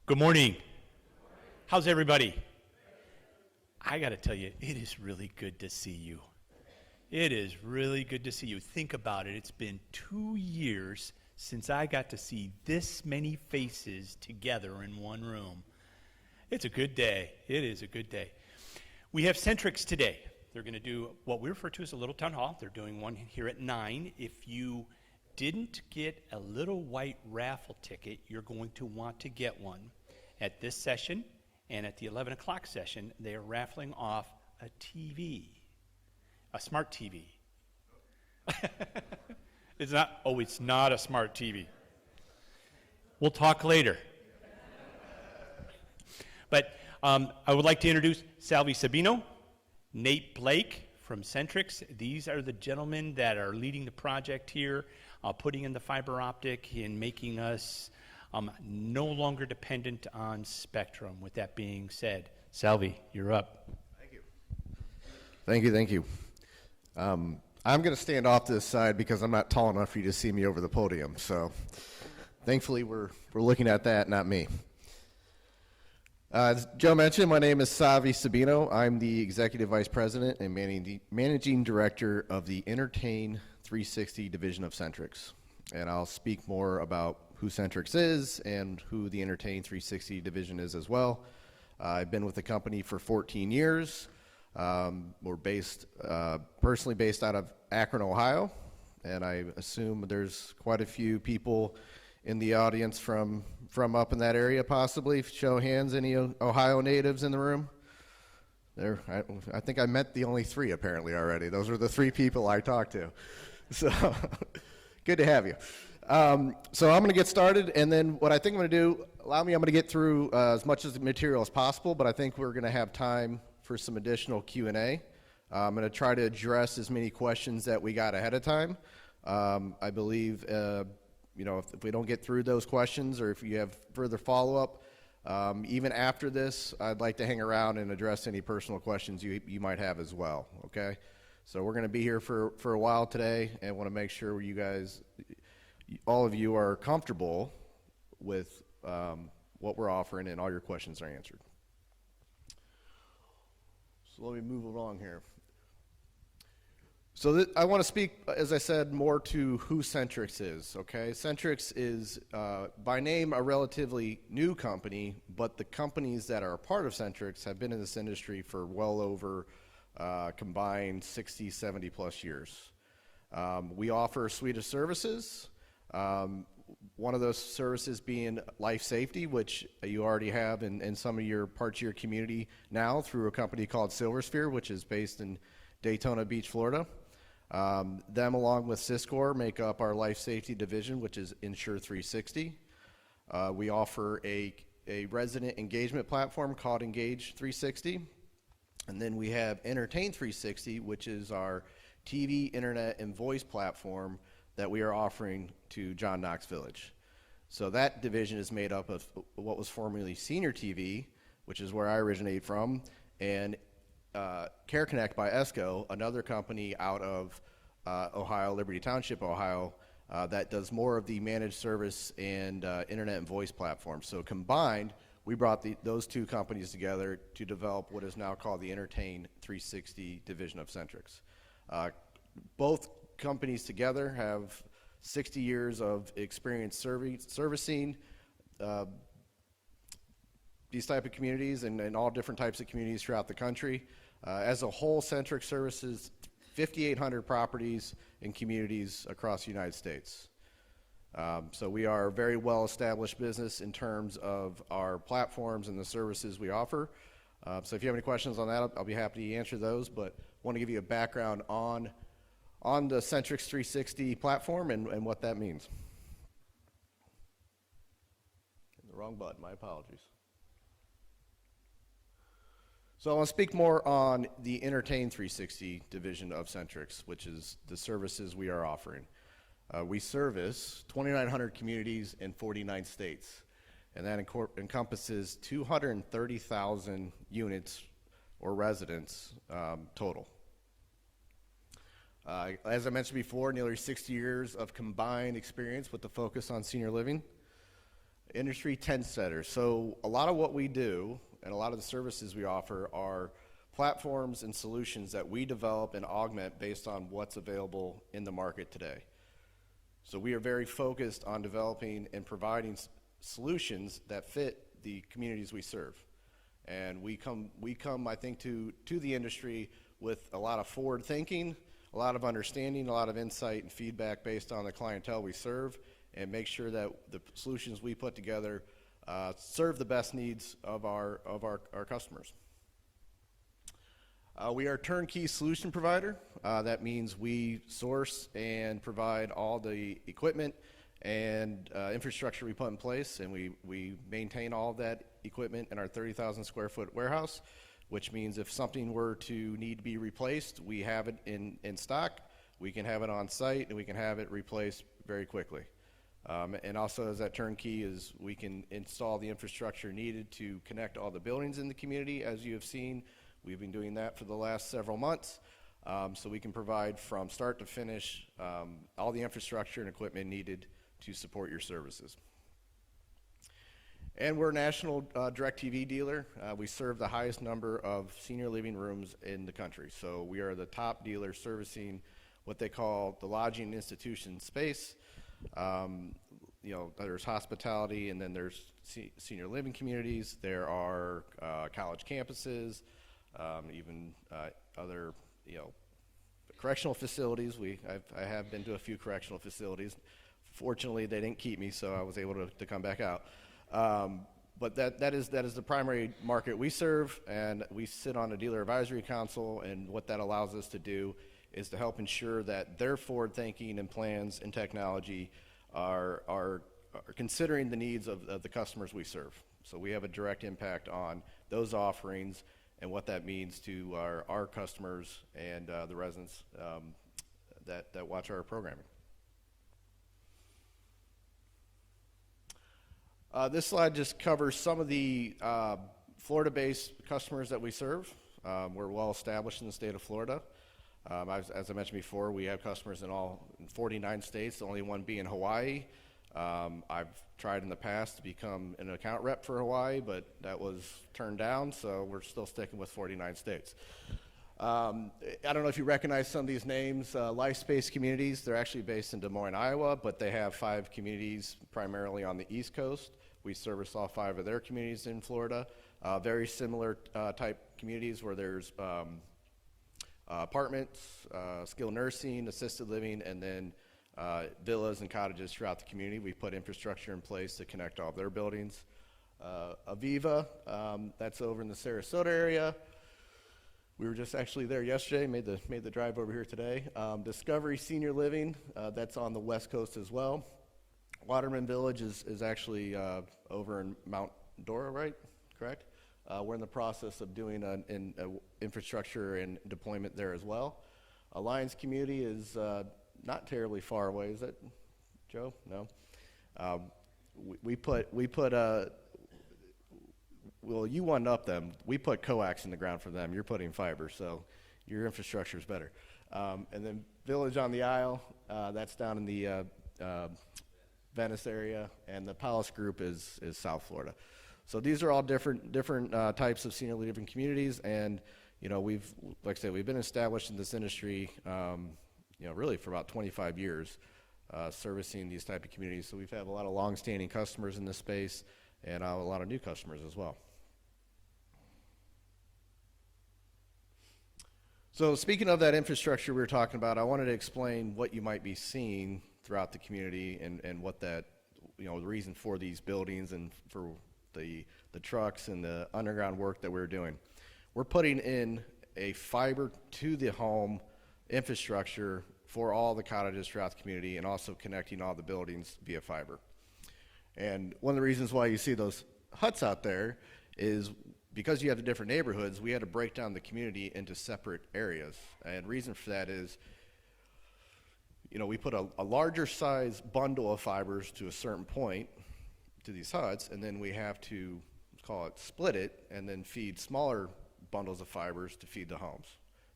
Good morning. How's everybody? I got to tell you, it is really good to see you. It is really good to see you. Think about it. It's been 2 years since I got to see this many faces together in one room. It's a good day. It is a good day. We have Sentrics today. They're going to do what we refer to as a little town hall. They're doing one here at 9. If you didn't get a little white raffle ticket, you're going to want to get one. At this session and at the 11 o'clock session, they are raffling off a TV, a smart TV. It's not a smart TV. We'll talk later. But I would like to introduce Salvi Sabino, Nate Blake from Sentrics. These are the gentlemen that are leading the project here, putting in the fiber optic and making us no longer dependent on Spectrum. With that being said, Salvi, you're up. Thank you. I'm going to stand off to this side because I'm not tall enough for you to see me over the podium. So thankfully we're looking at that, not me. As Joe mentioned, my name is Salvi Sabino. I'm the Executive Vice President and Managing Director of the Entertain 360 division of Sentrics. And I'll speak more about who Sentrics is and who the Entertain 360 division is as well. I've been with the company for 14 years. We're personally based out of Akron, Ohio, and I assume there's quite a few people in the audience from up in that area, possibly. Show of hands, any Ohio natives in the room? I think I met the only 3 apparently already. Those were the 3 people I talked to. So good to have you. So I'm going to get started, and then what I think I'm going to do, I'm going to get through as much of the material as possible, but I think we're going to have time for some additional Q&A. I'm going to try to address as many questions that we got ahead of time. I believe, if we don't get through those questions or if you have further follow-up, even after this, I'd like to hang around and address any personal questions you might have as well, okay? So we're going to be here for a while today and want to make sure you guys, all of you are comfortable with what we're offering and all your questions are answered. So let me move along here. So I want to speak, as I said, more to who Sentrics is, okay? Sentrics is, by name, a relatively new company, but the companies that are a part of Sentrics have been in this industry for well over combined 60, 70 plus years. We offer a suite of services. One of those services being life safety, which you already have in some of your parts of your community now through a company called Silversphere, which is based in Daytona Beach, Florida. Them along with Syscore make up our life safety division, which is Insure 360. We offer a resident engagement platform called Engage 360. And then we have Entertain 360, which is our TV, internet, and voice platform that we are offering to John Knox Village. So that division is made up of what was formerly Senior TV, which is where I originate from, and Care Connect by ESCO, another company out of Ohio, Liberty Township, Ohio, that does more of the managed service and internet and voice platforms. So combined, we brought those 2 companies together to develop what is now called the Entertain 360 division of Sentrics. Both companies together have 60 years of experience servicing these type of communities and all different types of communities throughout the country. As a whole, Sentrics services 5,800 properties and communities across the United States. So we are a very well-established business in terms of our platforms and the services we offer. So if you have any questions on that, I'll be happy to answer those, but I want to give you a background on the Sentrics 360 platform and what that means. The wrong button, my apologies. So I want to speak more on the Entertain 360 division of Sentrics, which is the services we are offering. We service 2,900 communities in 49 states, and that encompasses 230,000 units or residents total. As I mentioned before, nearly 60 years of combined experience with the focus on senior living. Industry tent setters. So a lot of what we do and a lot of the services we offer are platforms and solutions that we develop and augment based on what's available in the market today. So we are very focused on developing and providing solutions that fit the communities we serve. And we come, I think, to the industry with a lot of forward thinking, a lot of understanding, a lot of insight and feedback based on the clientele we serve, and make sure that the solutions we put together serve the best needs of our customers. We are a turnkey solution provider. That means we source and provide all the equipment and infrastructure we put in place, and we maintain all of that equipment in our 30,000 square foot warehouse, which means if something were to need to be replaced, we have it in stock, we can have it on site, and we can have it replaced very quickly. And also, as that turnkey, is we can install the infrastructure needed to connect all the buildings in the community. As you have seen, we've been doing that for the last several months. So we can provide from start to finish all the infrastructure and equipment needed to support your services. And we're a national DirecTV dealer. We serve the highest number of senior living rooms in the country. So we are the top dealer servicing what they call the lodging institution space. You know, there's hospitality, and then there's senior living communities. There are college campuses, even other, you know, correctional facilities. I have been to a few correctional facilities. Fortunately, they didn't keep me, so I was able to come back out. But that is the primary market we serve, and we sit on a dealer advisory council, and what that allows us to do is to help ensure that their forward thinking and plans and technology are considering the needs of the customers we serve. So we have a direct impact on those offerings and what that means to our customers and the residents that watch our programming. This slide just covers some of the Florida-based customers that we serve. We're well established in the state of Florida. As I mentioned before, we have customers in 49 states, the only one being Hawaii. I've tried in the past to become an account rep for Hawaii, but that was turned down, so we're still sticking with 49 states. I don't know if you recognize some of these names. Lifespace Communities, they're actually based in Des Moines, Iowa, but they have 5 communities primarily on the East Coast. We service all 5 of their communities in Florida. Very similar type communities where there's apartments, skilled nursing, assisted living, and then villas and cottages throughout the community. We put infrastructure in place to connect all of their buildings. Aviva, that's over in the Sarasota area. We were just actually there yesterday, made the drive over here today. Discovery Senior Living, that's on the West Coast as well. Waterman Village is actually over in Mount Dora, right? Correct? We're in the process of doing an infrastructure and deployment there as well. Alliance Community is not terribly far away, is it, Joe? No. Well, you one up them. We put coax in the ground for them. You're putting fiber, so your infrastructure is better. And then Village on the Isle, that's down in the Venice area, and the Palace Group is South Florida. So these are all different types of senior living communities, and you know, like I said, we've been established in this industry, you know, really for about 25 years, servicing these type of communities. So we've had a lot of long-standing customers in this space, and a lot of new customers as well. So speaking of that infrastructure we were talking about, I wanted to explain what you might be seeing throughout the community and what that, you know, the reason for these buildings and for the trucks and the underground work that we're doing. We're putting in a fiber to the home infrastructure for all the cottages throughout the community, and also connecting all the buildings via fiber. And one of the reasons why you see those huts out there is because you have the different neighborhoods, we had to break down the community into separate areas. And reason for that is, you know, we put a larger size bundle of fibers to a certain point to these huts, and then we have to, let's call it, split it, and then feed smaller bundles of fibers to feed the homes.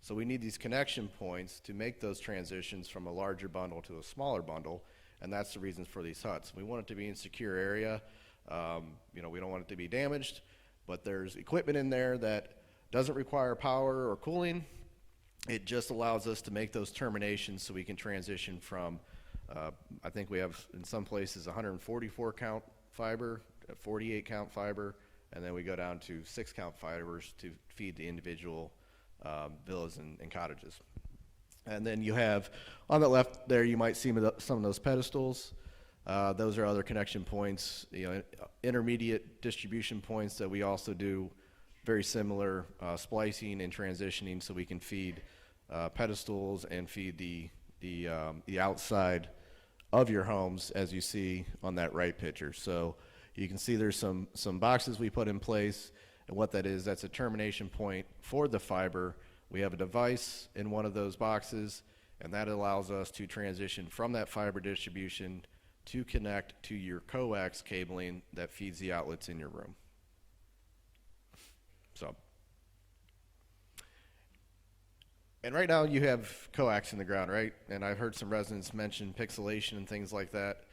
So we need these connection points to make those transitions from a larger bundle to a smaller bundle, and that's the reason for these huts. We want it to be in a secure area. You know, we don't want it to be damaged, but there's equipment in there that doesn't require power or cooling. It just allows us to make those terminations so we can transition from, I think we have in some places 144 count fiber, 48 count fiber, and then we go down to 6 count fibers to feed the individual villas and cottages. And then you have, on the left there, you might see some of those pedestals. Those are other connection points, you know, intermediate distribution points that we also do very similar splicing and transitioning so we can feed pedestals and feed the outside of your homes, as you see on that right picture. So you can see there's some boxes we put in place, and what that is, that's a termination point for the fiber. We have a device in one of those boxes, and that allows us to transition from that fiber distribution to connect to your coax cabling that feeds the outlets in your room. So, and right now you have coax in the ground, right? And I've heard some residents mention pixelation and things like that.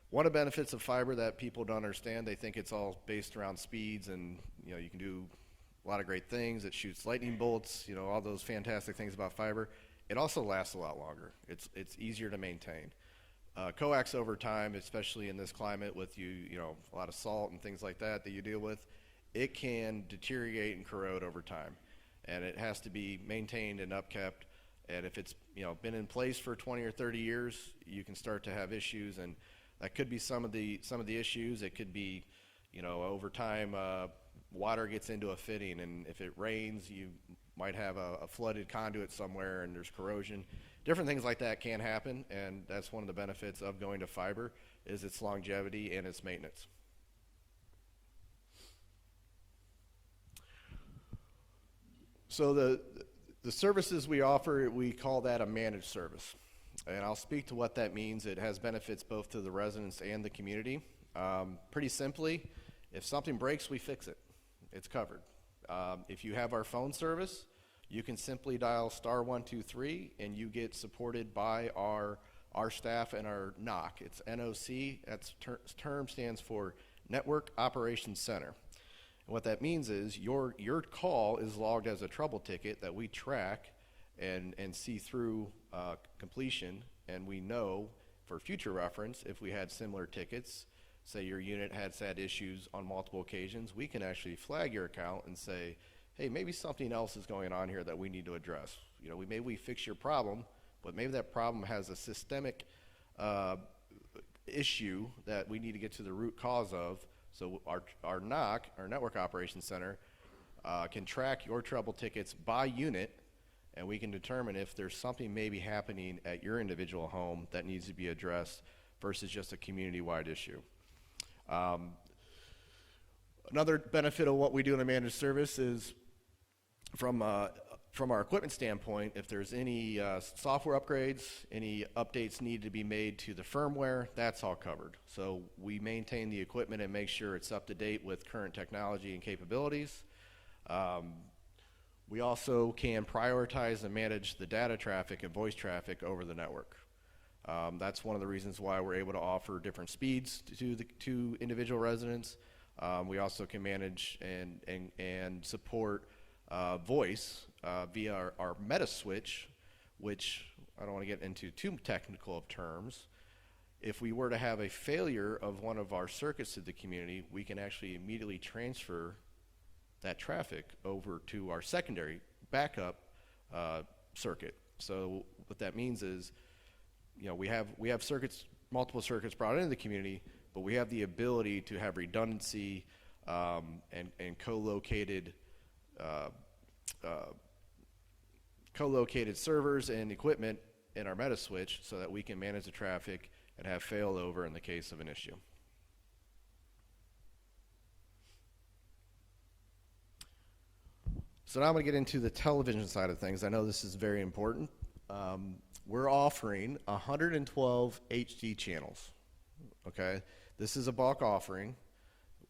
One of the benefits of fiber that people don't understand, they think it's all based around speeds and, you know, you can do a lot of great things. It shoots lightning bolts, you know, all those fantastic things about fiber. It also lasts a lot longer. It's easier to maintain. Coax over time, especially in this climate with you know, a lot of salt and things like that you deal with, it can deteriorate and corrode over time. And it has to be maintained and upkept. And if it's, you know, been in place for 20 or 30 years, you can start to have issues, and that could be some of the issues. It could be, you know, over time, water gets into a fitting, and if it rains, you might have a flooded conduit somewhere and there's corrosion. Different things like that can happen, and that's one of the benefits of going to fiber, is its longevity and its maintenance. So the services we offer, we call that a managed service. And I'll speak to what that means. It has benefits both to the residents and the community. Pretty simply, if something breaks, we fix it. It's covered. If you have our phone service, you can simply dial *123 and you get supported by our staff and our NOC. It's NOC. That's term stands for Network Operations Center. And what that means is your call is logged as a trouble ticket that we track and see through completion, and we know for future reference if we had similar tickets, say your unit had issues on multiple occasions, we can actually flag your account and say, hey, maybe something else is going on here that we need to address. You know, maybe we fix your problem, but maybe that problem has a systemic issue that we need to get to the root cause of. So our NOC, our Network Operations Center, can track your trouble tickets by unit, and we can determine if there's something maybe happening at your individual home that needs to be addressed versus just a community-wide issue. Another benefit of what we do in a managed service is from our equipment standpoint, if there's any software upgrades, any updates need to be made to the firmware, that's all covered. So we maintain the equipment and make sure it's up to date with current technology and capabilities. We also can prioritize and manage the data traffic and voice traffic over the network. That's one of the reasons why we're able to offer different speeds to individual residents. We also can manage and support voice via our meta switch, which I don't want to get into too technical of terms. If we were to have a failure of one of our circuits to the community, we can actually immediately transfer that traffic over to our secondary backup circuit. So what that means is, you know, we have circuits, multiple circuits brought into the community, but we have the ability to have redundancy and co-located servers and equipment in our meta switch so that we can manage the traffic and have failover in the case of an issue. So now I'm going to get into the television side of things. I know this is very important. We're offering 112 HD channels. Okay, this is a bulk offering.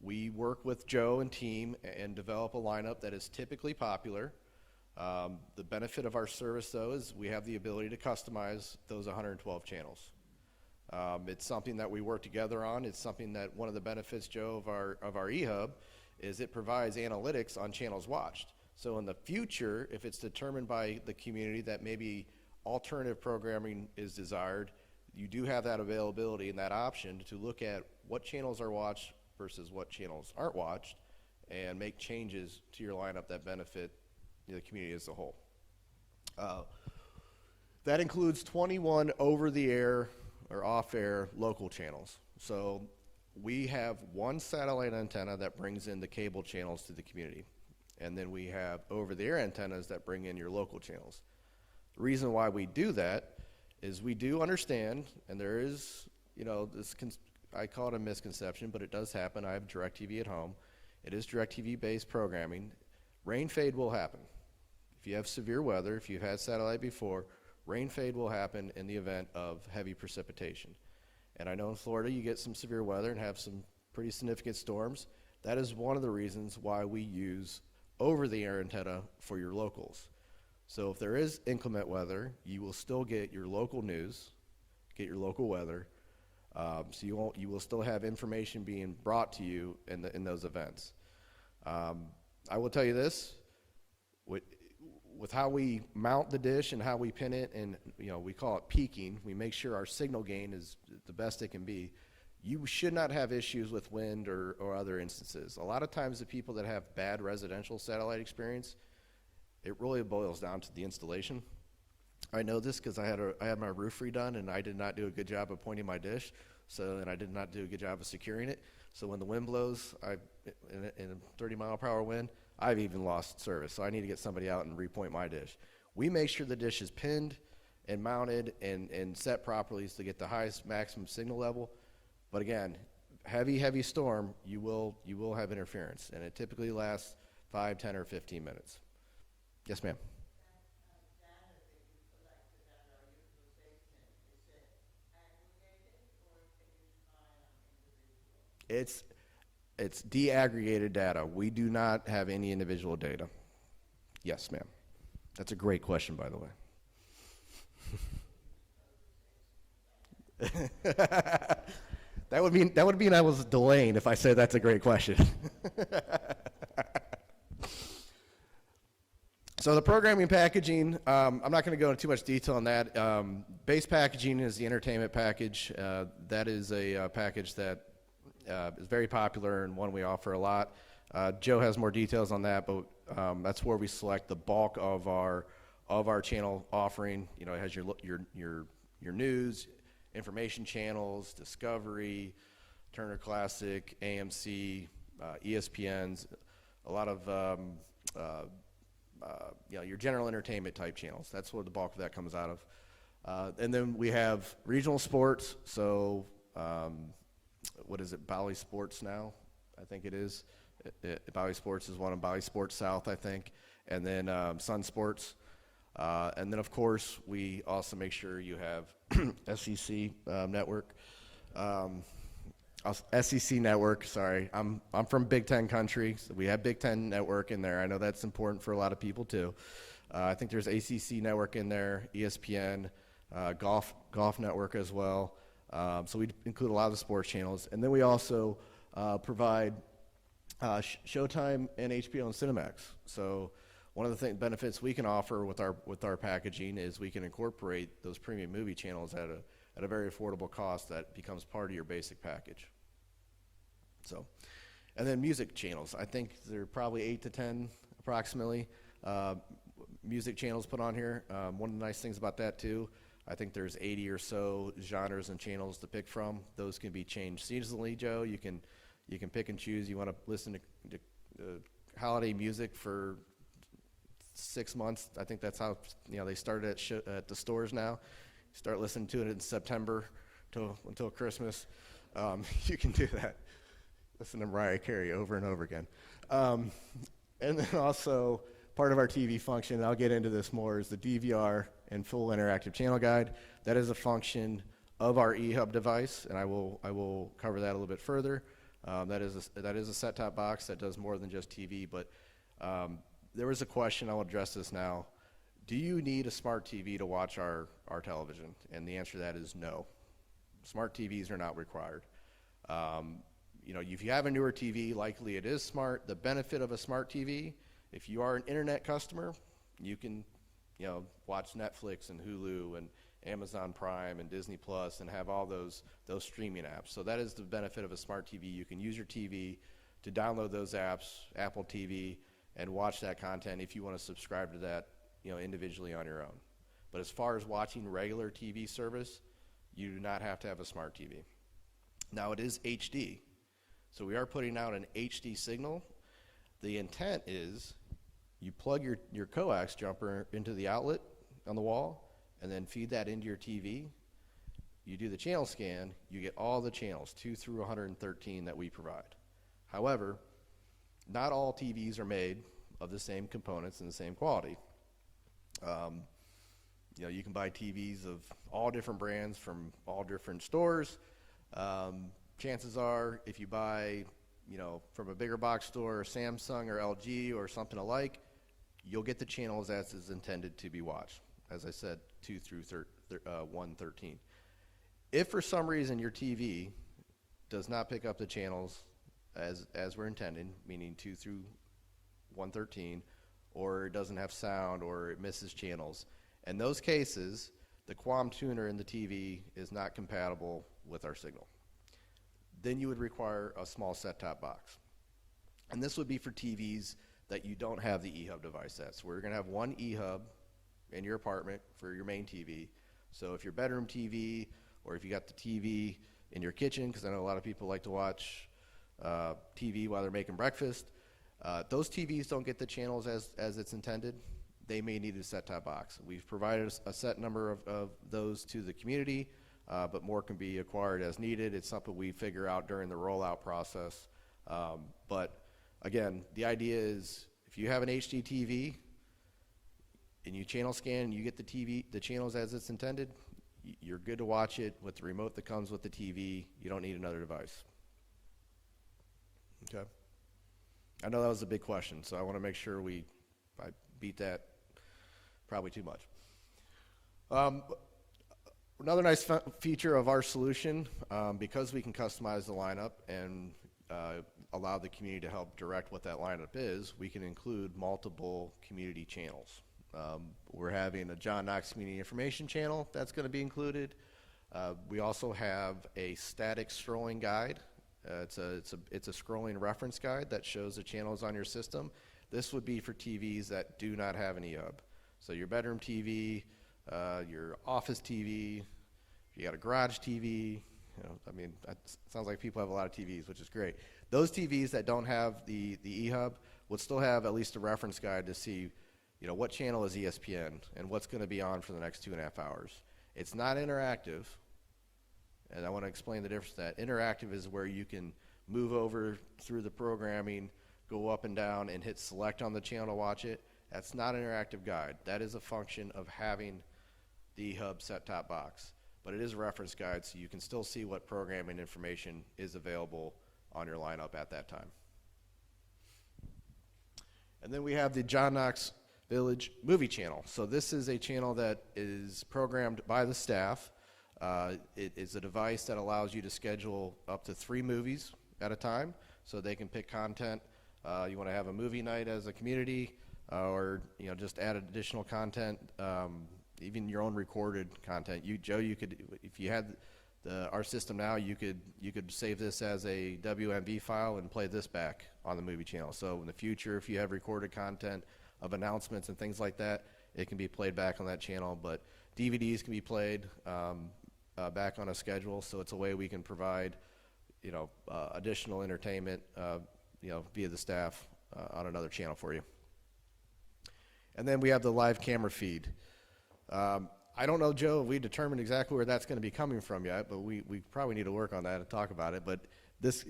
We work with Joe and team and develop a lineup that is typically popular. The benefit of our service, though, is we have the ability to customize those 112 channels. It's something that we work together on. It's something that one of the benefits, Joe, of our eHub is it provides analytics on channels watched. So in the future, if it's determined by the community that maybe alternative programming is desired, you do have that availability and that option to look at what channels are watched versus what channels aren't watched and make changes to your lineup that benefit the community as a whole. That includes 21 over-the-air or off-air local channels. So we have one satellite antenna that brings in the cable channels to the community. And then we have over-the-air antennas that bring in your local channels. The reason why we do that is we do understand, and there is, I call it a misconception, but it does happen. I have DirecTV at home. It is DirecTV-based programming. Rain fade will happen. If you have severe weather, if you've had satellite before, rain fade will happen in the event of heavy precipitation. And I know in Florida you get some severe weather and have some pretty significant storms. That is one of the reasons why we use over-the-air antenna for your locals. So if there is inclement weather, you will still get your local news, get your local weather, so you will still have information being brought to you in those events. I will tell you this, with how we mount the dish and how we pin it, and we call it peaking, we make sure our signal gain is the best it can be. You should not have issues with wind or other instances. A lot of times the people that have bad residential satellite experience, it really boils down to the installation. I know this because I had my roof redone and I did not do a good job of pointing my dish, and I did not do a good job of securing it. So when the wind blows, in a 30-mile-per-hour wind, I've even lost service. So I need to get somebody out and repoint my dish. We make sure the dish is pinned and mounted and set properly to get the highest maximum signal level. But again, heavy storm, you will have interference, and it typically lasts 5, 10, or 15 minutes. Yes, ma'am. It's de-aggregated data. We do not have any individual data. Yes, ma'am. That's a great question, by the way. That would mean I was delaying if I said that's a great question. So the programming packaging, I'm not going to go into too much detail on that. Base packaging is the entertainment package. That is a package that is very popular and one we offer a lot. Joe has more details on that, but that's where we select the bulk of our channel offering. It has your news, information channels, Discovery, Turner Classic, AMC, ESPNs, a lot of your general entertainment type channels. That's where the bulk of that comes out of. And then we have regional sports. So what is it, Bally Sports now? I think it is. Bally Sports is one of Bally Sports South, I think. And then Sun Sports. And then, of course, we also make sure you have SEC network. SEC network, sorry. I'm from Big Ten country, so we have Big Ten network in there. I know that's important for a lot of people, too. I think there's ACC network in there, ESPN, golf network as well. So we include a lot of the sports channels. And then we also provide Showtime and HBO and Cinemax. So one of the benefits we can offer with our packaging is we can incorporate those premium movie channels at a very affordable cost that becomes part of your basic package. So, and then music channels. I think there are probably 8 to 10 approximately music channels put on here. One of the nice things about that too, I think there's 80 or so genres and channels to pick from. Those can be changed seasonally, Joe. You can pick and choose. You want to listen to holiday music for 6 months. I think that's how they started at the stores now. Start listening to it in September until Christmas. You can do that. Listen to Mariah Carey over and over again. And then also part of our TV function, and I'll get into this more, is the DVR and full interactive channel guide. That is a function of our eHub device, and I will cover that a little bit further. That is a set-top box that does more than just TV, but there was a question, I'll address this now. Do you need a smart TV to watch our television? And the answer to that is no. Smart TVs are not required. You know, if you have a newer TV, likely it is smart. The benefit of a smart TV, if you are an internet customer, you can, you know, watch Netflix and Hulu and Amazon Prime and Disney Plus and have all those streaming apps. So that is the benefit of a smart TV. You can use your TV to download those apps, Apple TV, and watch that content if you want to subscribe to that, you know, individually on your own. But as far as watching regular TV service, you do not have to have a smart TV. Now it is HD. So we are putting out an HD signal. The intent is you plug your coax jumper into the outlet on the wall and then feed that into your TV. You do the channel scan, you get all the channels, 2 through 113 that we provide. However, not all TVs are made of the same components and the same quality. You know, you can buy TVs of all different brands from all different stores. Chances are, if you buy, you know, from a bigger box store, Samsung or LG or something alike, you'll get the channels as is intended to be watched. As I said, 2 through 113. If for some reason your TV does not pick up the channels as we're intending, meaning 2 through 113, or it doesn't have sound, or it misses channels, in those cases, the QAM tuner in the TV is not compatible with our signal. Then you would require a small set-top box. And this would be for TVs that you don't have the eHub device at. So we're going to have one eHub in your apartment for your main TV. So if your bedroom TV, or if you got the TV in your kitchen, because I know a lot of people like to watch TV while they're making breakfast, those TVs don't get the channels as it's intended. They may need a set-top box. We've provided a set number of those to the community, but more can be acquired as needed. It's something we figure out during the rollout process. But again, the idea is if you have an HD TV and you channel scan and you get the channels as it's intended, you're good to watch it with the remote that comes with the TV. You don't need another device. Okay. I know that was a big question, so I want to make sure I beat that probably too much. Another nice feature of our solution, because we can customize the lineup and allow the community to help direct what that lineup is, we can include multiple community channels. We're having a John Knox Community Information channel that's going to be included. We also have a static scrolling guide. It's a scrolling reference guide that shows the channels on your system. This would be for TVs that do not have an eHub. So your bedroom TV, your office TV, if you got a garage TV, you know, I mean, it sounds like people have a lot of TVs, which is great. Those TVs that don't have the eHub would still have at least a reference guide to see, you know, what channel is ESPN and what's going to be on for the next 2.5 hours. It's not interactive, and I want to explain the difference. That interactive is where you can move over through the programming, go up and down, and hit select on the channel to watch it. That's not an interactive guide. That is a function of having the eHub set-top box. But it is a reference guide, so you can still see what programming information is available on your lineup at that time. And then we have the John Knox Village Movie Channel. So this is a channel that is programmed by the staff. It is a device that allows you to schedule up to 3 movies at a time, so they can pick content. You want to have a movie night as a community, or just add additional content, even your own recorded content. Joe, you could, if you had our system now, you could save this as a WMV file and play this back on the movie channel. So in the future, if you have recorded content of announcements and things like that, it can be played back on that channel. But DVDs can be played back on a schedule. So it's a way we can provide, additional entertainment, via the staff on another channel for you. And then we have the live camera feed. I don't know, Joe, if we determined exactly where that's going to be coming from yet, but we probably need to work on that and talk about it. But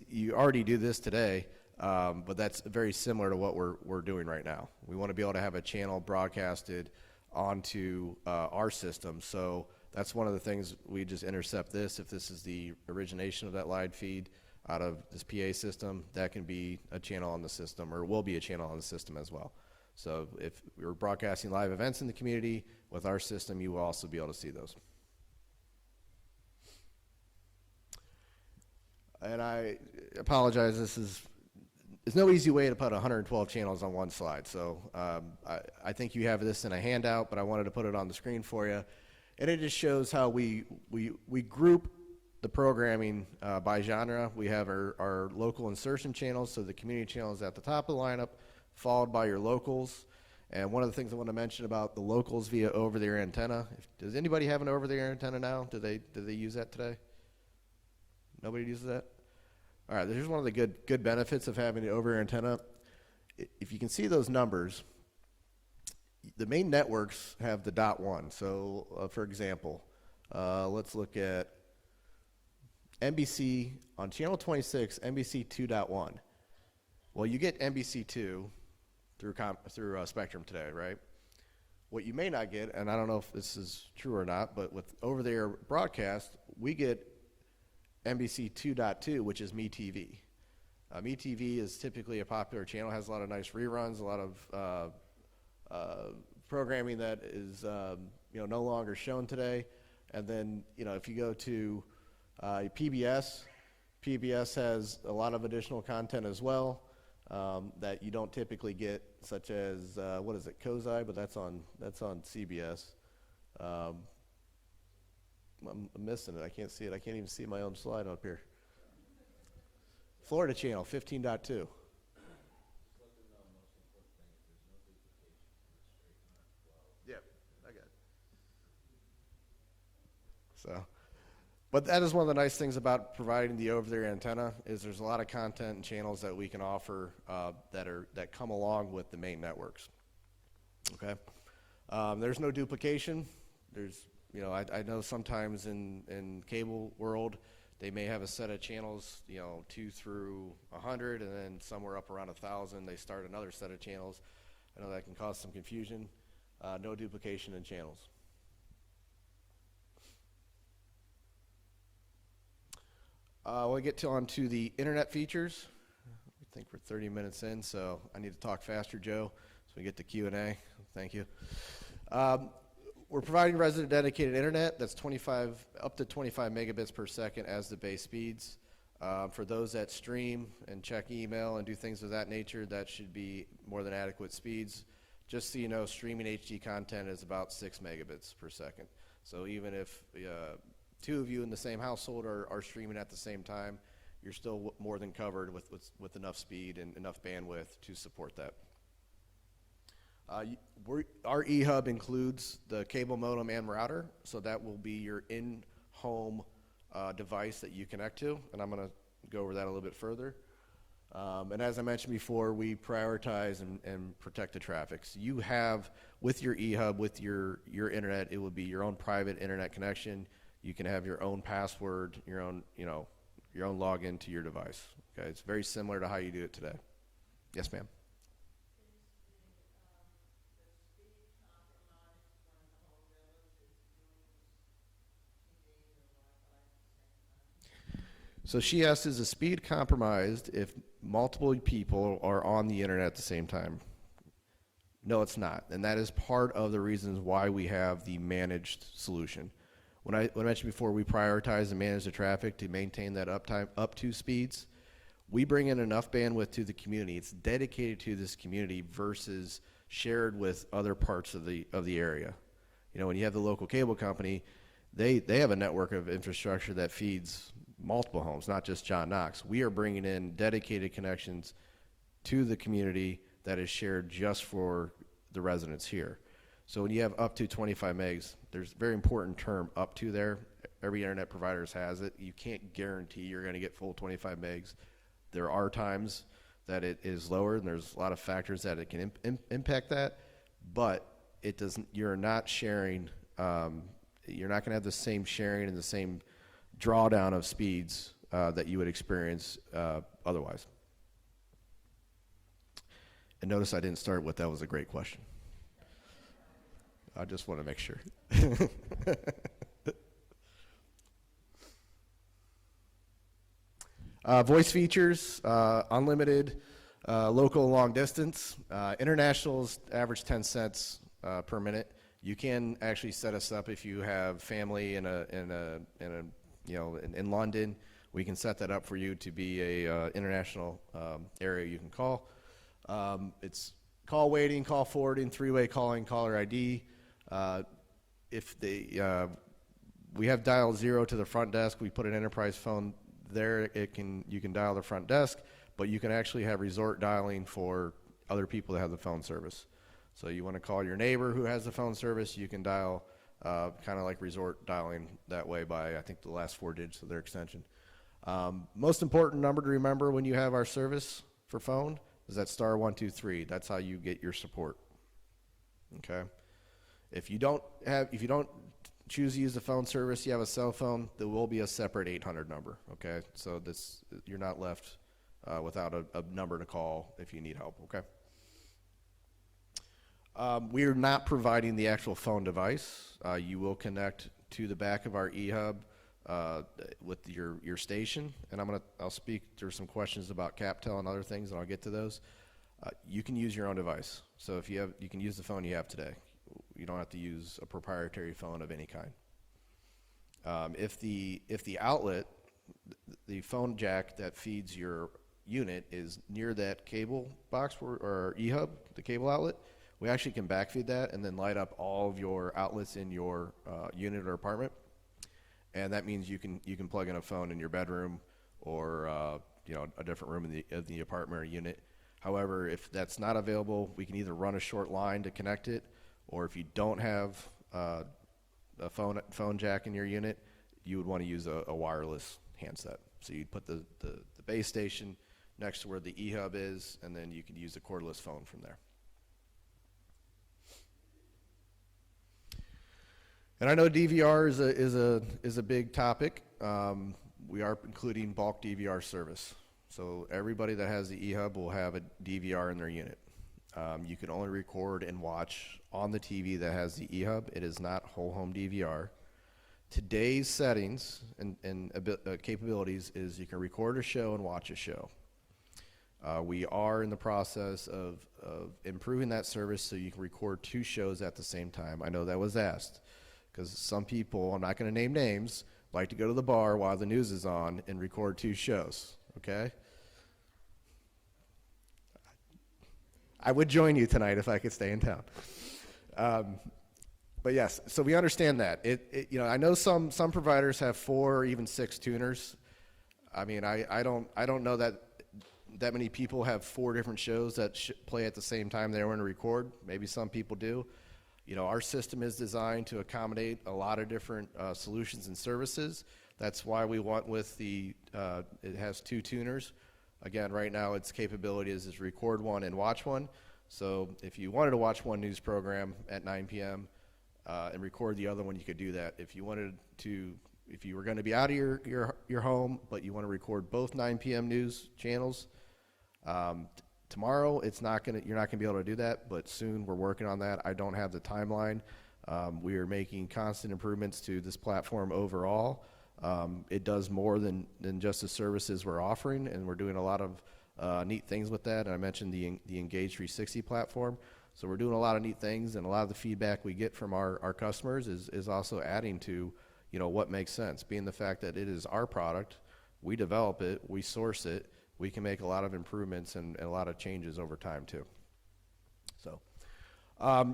you already do this today, but that's very similar to what we're doing right now. We want to be able to have a channel broadcasted onto our system. So that's one of the things. We just intercept this. If this is the origination of that live feed out of this PA system, that can be a channel on the system, or will be a channel on the system as well. So if we're broadcasting live events in the community with our system, you will also be able to see those. And I apologize, there's no easy way to put 112 channels on one slide. So I think you have this in a handout, but I wanted to put it on the screen for you. And it just shows how we group the programming by genre. We have our local insertion channels, so the community channel is at the top of the lineup, followed by your locals. And one of the things I want to mention about the locals via over-the-air antenna, does anybody have an over-the-air antenna now? Do they use that today? Nobody uses that? All right, here's one of the good benefits of having the over-air antenna. If you can see those numbers, the main networks have the .1. So, for example, let's look at NBC on channel 26, NBC 2.1. Well, you get NBC 2 through Spectrum today, right? What you may not get, and I don't know if this is true or not, but with over-the-air broadcast, we get NBC 2.2, which is MeTV. MeTV is typically a popular channel, has a lot of nice reruns, a lot of programming that is no longer shown today. And then if you go to PBS has a lot of additional content as well that you don't typically get, such as what is it, Kozai, but that's on CBS. I'm missing it. I can't see it. I can't even see my own slide up here. Florida Channel 15.2. Yeah, I got it. So, but that is one of the nice things about providing the over-the-air antenna is there's a lot of content and channels that we can offer that come along with the main networks. Okay, there's no duplication. There's I know sometimes in cable world they may have a set of channels 2 through 100, and then somewhere up around 1,000 they start another set of channels. I know that can cause some confusion. No duplication in channels. We'll get onto the internet features. I think we're 30 minutes in, so I need to talk faster, Joe, so we get to Q&A. Thank you. We're providing resident dedicated internet that's up to 25 megabits per second as the base speeds. For those that stream and check email and do things of that nature, that should be more than adequate speeds. Just so you know, streaming HD content is about 6 megabits per second. So even if two of you in the same household are streaming at the same time, you're still more than covered with enough speed and enough bandwidth to support that. Our eHub includes the cable modem and router, so that will be your in-home device that you connect to, and I'm going to go over that a little bit further. And as I mentioned before, we prioritize and protect the traffic. So you have, with your eHub, with your internet, it will be your own private internet connection. You can have your own password, your own login to your device. Okay, it's very similar to how you do it today. Yes, ma'am. So she asked, is the speed compromised if multiple people are on the internet at the same time? No, it's not. And that is part of the reasons why we have the managed solution. When I mentioned before, we prioritize and manage the traffic to maintain that uptime up to speeds. We bring in enough bandwidth to the community. It's dedicated to this community versus shared with other parts of the area. When you have the local cable company, they have a network of infrastructure that feeds multiple homes, not just John Knox. We are bringing in dedicated connections to the community that is shared just for the residents here. So when you have up to 25 megs, there's a very important term, up to there. Every internet provider has it. You can't guarantee you're going to get full 25 megs. There are times that it is lower, and there's a lot of factors that it can impact that, but it doesn't. You're not sharing. You're not going to have the same sharing and the same drawdown of speeds that you would experience otherwise. And notice I didn't start with that was a great question. I just want to make sure. Voice features, unlimited, local long distance. Internationals average 10 cents per minute. You can actually set us up if you have family in London. we can set that up for you to be a international area you can call. It's call waiting, call forwarding, three-way calling, caller ID. If they, we have dial 0 to the front desk. We put an enterprise phone there. You can dial the front desk, but you can actually have resort dialing for other people that have the phone service. So you want to call your neighbor who has the phone service, you can dial kind of like resort dialing that way by, I think, the last 4 digits of their extension. Most important number to remember when you have our service for phone is that *123. That's how you get your support. Okay. If you don't choose to use the phone service, you have a cell phone, there will be a separate 800 number. Okay. So you're not left without a number to call if you need help. Okay. We are not providing the actual phone device. You will connect to the back of our eHub with your station, and I'll speak. There's some questions about CapTel and other things, and I'll get to those. You can use your own device. So if you can use the phone you have today. You don't have to use a proprietary phone of any kind. If the outlet, the phone jack that feeds your unit is near that cable box or eHub, the cable outlet, we actually can backfeed that and then light up all of your outlets in your unit or apartment. And that means you can plug in a phone in your bedroom or a different room in the apartment or unit. However, if that's not available, we can either run a short line to connect it, or if you don't have a phone jack in your unit, you would want to use a wireless handset. So you'd put the base station next to where the eHub is, and then you could use a cordless phone from there. And I know DVR is a big topic. We are including bulk DVR service. So everybody that has the eHub will have a DVR in their unit. You can only record and watch on the TV that has the eHub. It is not whole home DVR. Today's settings and capabilities is you can record a show and watch a show. We are in the process of improving that service so you can record 2 shows at the same time. I know that was asked because some people, I'm not going to name names, like to go to the bar while the news is on and record 2 shows, okay? I would join you tonight if I could stay in town. But yes, so we understand that. I know some providers have 4 or even 6 tuners. I mean, I don't know that many people have 4 different shows that play at the same time they want to record. Maybe some people do. Our system is designed to accommodate a lot of different solutions and services. That's why we went with it has 2 tuners. Again, right now its capability is record one and watch one. So if you wanted to watch one news program at 9 p.m. And record the other one, you could do that. If you were going to be out of your home, but you want to record both 9 p.m. news channels, tomorrow you're not going to be able to do that, but soon we're working on that. I don't have the timeline. We are making constant improvements to this platform overall. It does more than just the services we're offering, and we're doing a lot of neat things with that. And I mentioned the Engage 360 platform. So we're doing a lot of neat things, and a lot of the feedback we get from our customers is also adding to what makes sense. Being the fact that it is our product, we develop it, we source it, we can make a lot of improvements and a lot of changes over time too. So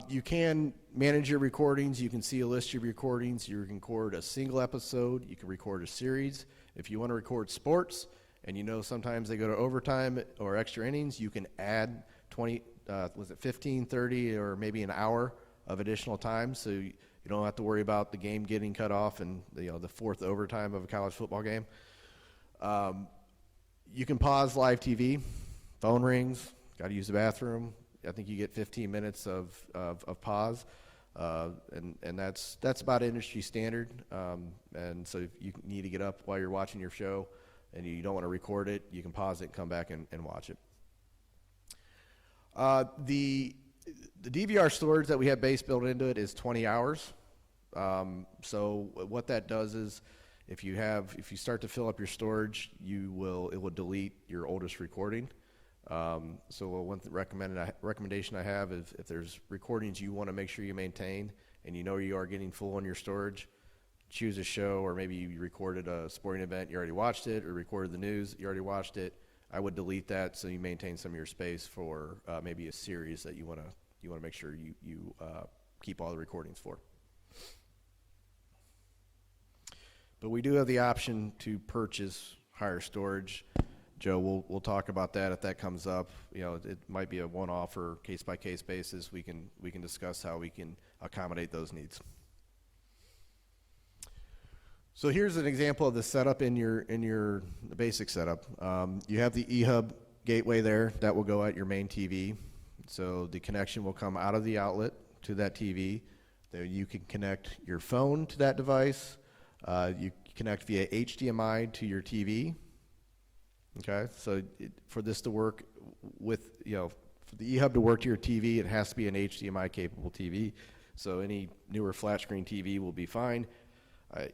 you can manage your recordings. You can see a list of recordings. You can record a single episode. You can record a series. If you want to record sports, and sometimes they go to overtime or extra innings, you can add 15, 30, or maybe an hour of additional time, so you don't have to worry about the game getting cut off and the 4th overtime of a college football game. You can pause live TV, phone rings, got to use the bathroom. I think you get 15 minutes of pause, and that's about industry standard. And so if you need to get up while you're watching your show and you don't want to record it, you can pause it and come back and watch it. The DVR storage that we have base built into it is 20 hours. So what that does is if you start to fill up your storage, it will delete your oldest recording. So one recommendation I have is if there's recordings you want to make sure you maintain and you are getting full on your storage, choose a show, or maybe you recorded a sporting event, you already watched it, or recorded the news, you already watched it, I would delete that so you maintain some of your space for maybe a series that you want to make sure you keep all the recordings for. But we do have the option to purchase higher storage. Joe, we'll talk about that if that comes up. You know, it might be a one-off or case-by-case basis. We can discuss how we can accommodate those needs. So here's an example of the setup in your basic setup. You have the eHub gateway there that will go at your main TV. So the connection will come out of the outlet to that TV. Then you can connect your phone to that device. You connect via HDMI to your TV. Okay, so for this to work with, for the eHub to work to your TV, it has to be an HDMI capable TV. So any newer flat screen TV will be fine.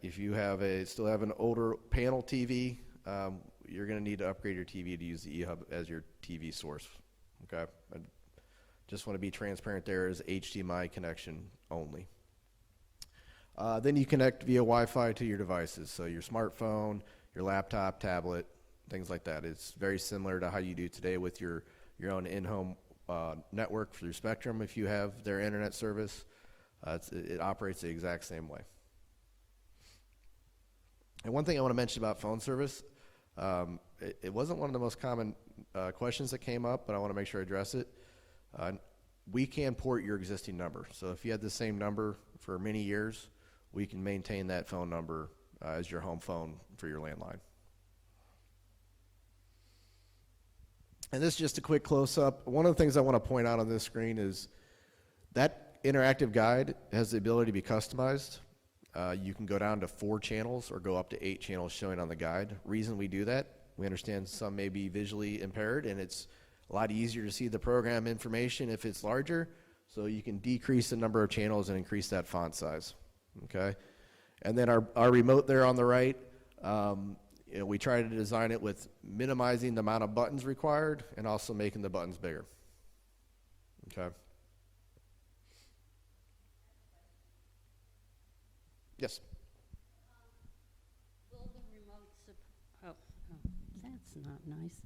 If you still have an older panel TV, you're going to need to upgrade your TV to use the eHub as your TV source. Okay, I just want to be transparent there as HDMI connection only. Then you connect via Wi-Fi to your devices, so your smartphone, your laptop, tablet, things like that. It's very similar to how you do today with your own in-home network through Spectrum. If you have their internet service, it operates the exact same way. And one thing I want to mention about phone service, it wasn't one of the most common questions that came up, but I want to make sure I address it. We can port your existing number. So if you had the same number for many years, we can maintain that phone number as your home phone for your landline. And this is just a quick close-up. One of the things I want to point out on this screen is that interactive guide has the ability to be customized. You can go down to 4 channels or go up to 8 channels showing on the guide. Reason we do that, we understand some may be visually impaired, and it's a lot easier to see the program information if it's larger, so you can decrease the number of channels and increase that font size. Okay, and then our remote there on the right, we try to design it with minimizing the amount of buttons required and also making the buttons bigger. Okay. Yes. Will the remote that's not nice.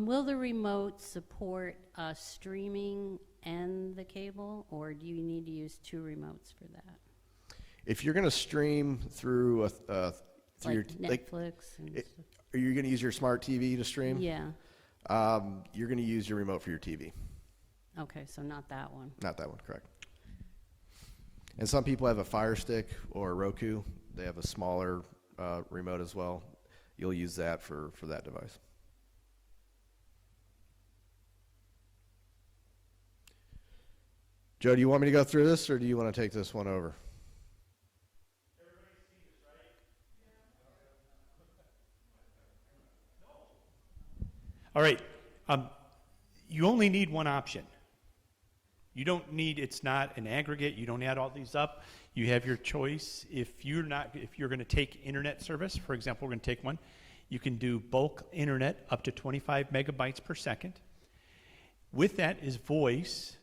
Will the remote support streaming and the cable, or do you need to use 2 remotes for that? If you're going to stream through Like your Netflix and stuff. are you going to use your smart TV to stream? Yeah. You're going to use your remote for your TV. Okay, so not that one. Not that one, correct. And some people have a Fire Stick or a Roku. They have a smaller remote as well. You'll use that for that device. Joe, do you want me to go through this, or do you want to take this one over? All right. You only need one option. You don't need, it's not an aggregate. You don't add all these up. You have your choice. If you're going to take internet service, for example, we're going to take one, you can do bulk internet up to 25 megabytes per second. With that is voice.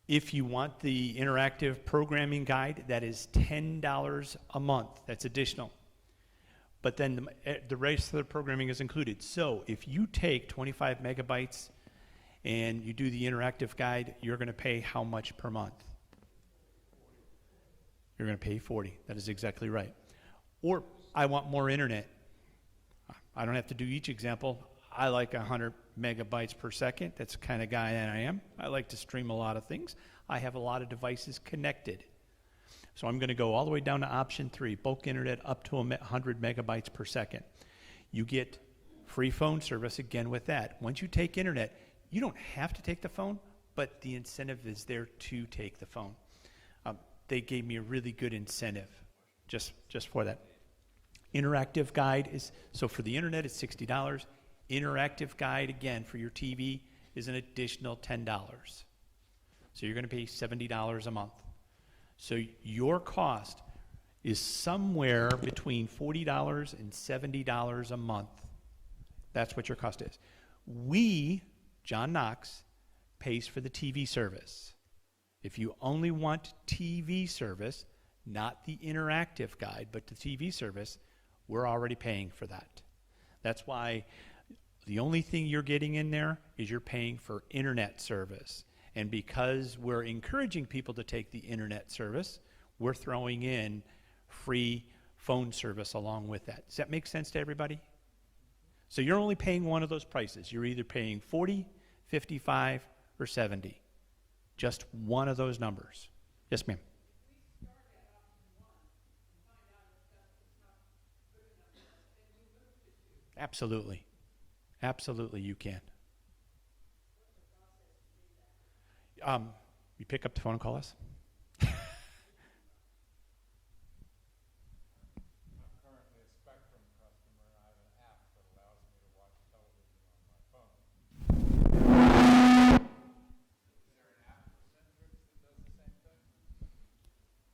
If you want the interactive programming guide, that is $10 a month. That's additional. But then the rest of the programming is included. So if you take 25 megabytes and you do the interactive guide, you're going to pay how much per month? You're going to pay $40. That is exactly right. Or I want more internet. I don't have to do each example. I like 100 megabytes per second. That's the kind of guy that I am. I like to stream a lot of things. I have a lot of devices connected. So I'm going to go all the way down to option 3, bulk internet up to 100 megabytes per second. You get free phone service again with that. Once you take internet, you don't have to take the phone, but the incentive is there to take the phone. They gave me a really good incentive just for that. Interactive guide is, so for the internet it's $60. Interactive guide, again, for your TV is an additional $10. So you're going to pay $70 a month. So your cost is somewhere between $40 and $70 a month. That's what your cost is. We, John Knox, pays for the TV service. If you only want TV service, not the interactive guide, but the TV service, we're already paying for that. That's why the only thing you're getting in there is you're paying for internet service. And because we're encouraging people to take the internet service, we're throwing in free phone service along with that. Does that make sense to everybody? So you're only paying one of those prices. You're either paying 40, 55, or 70. Just one of those numbers. Yes, ma'am. Absolutely. Absolutely, you can. You pick up the phone and call us.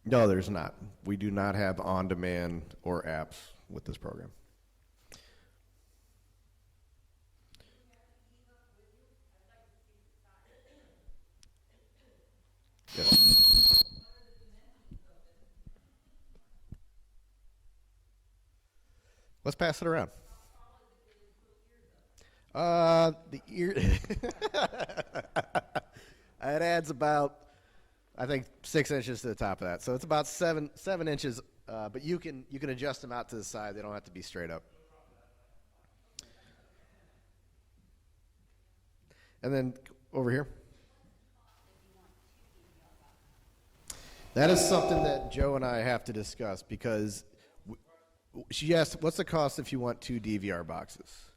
No, there's not. We do not have on-demand or apps with this program. Yes. Let's pass it around. The ear. It adds about, I think, 6 inches to the top of that. So it's about seven inches. But you can adjust them out to the side. They don't have to be straight up. And then over here. That is something that Joe and I have to discuss because she asked, what's the cost if you want 2 DVR boxes?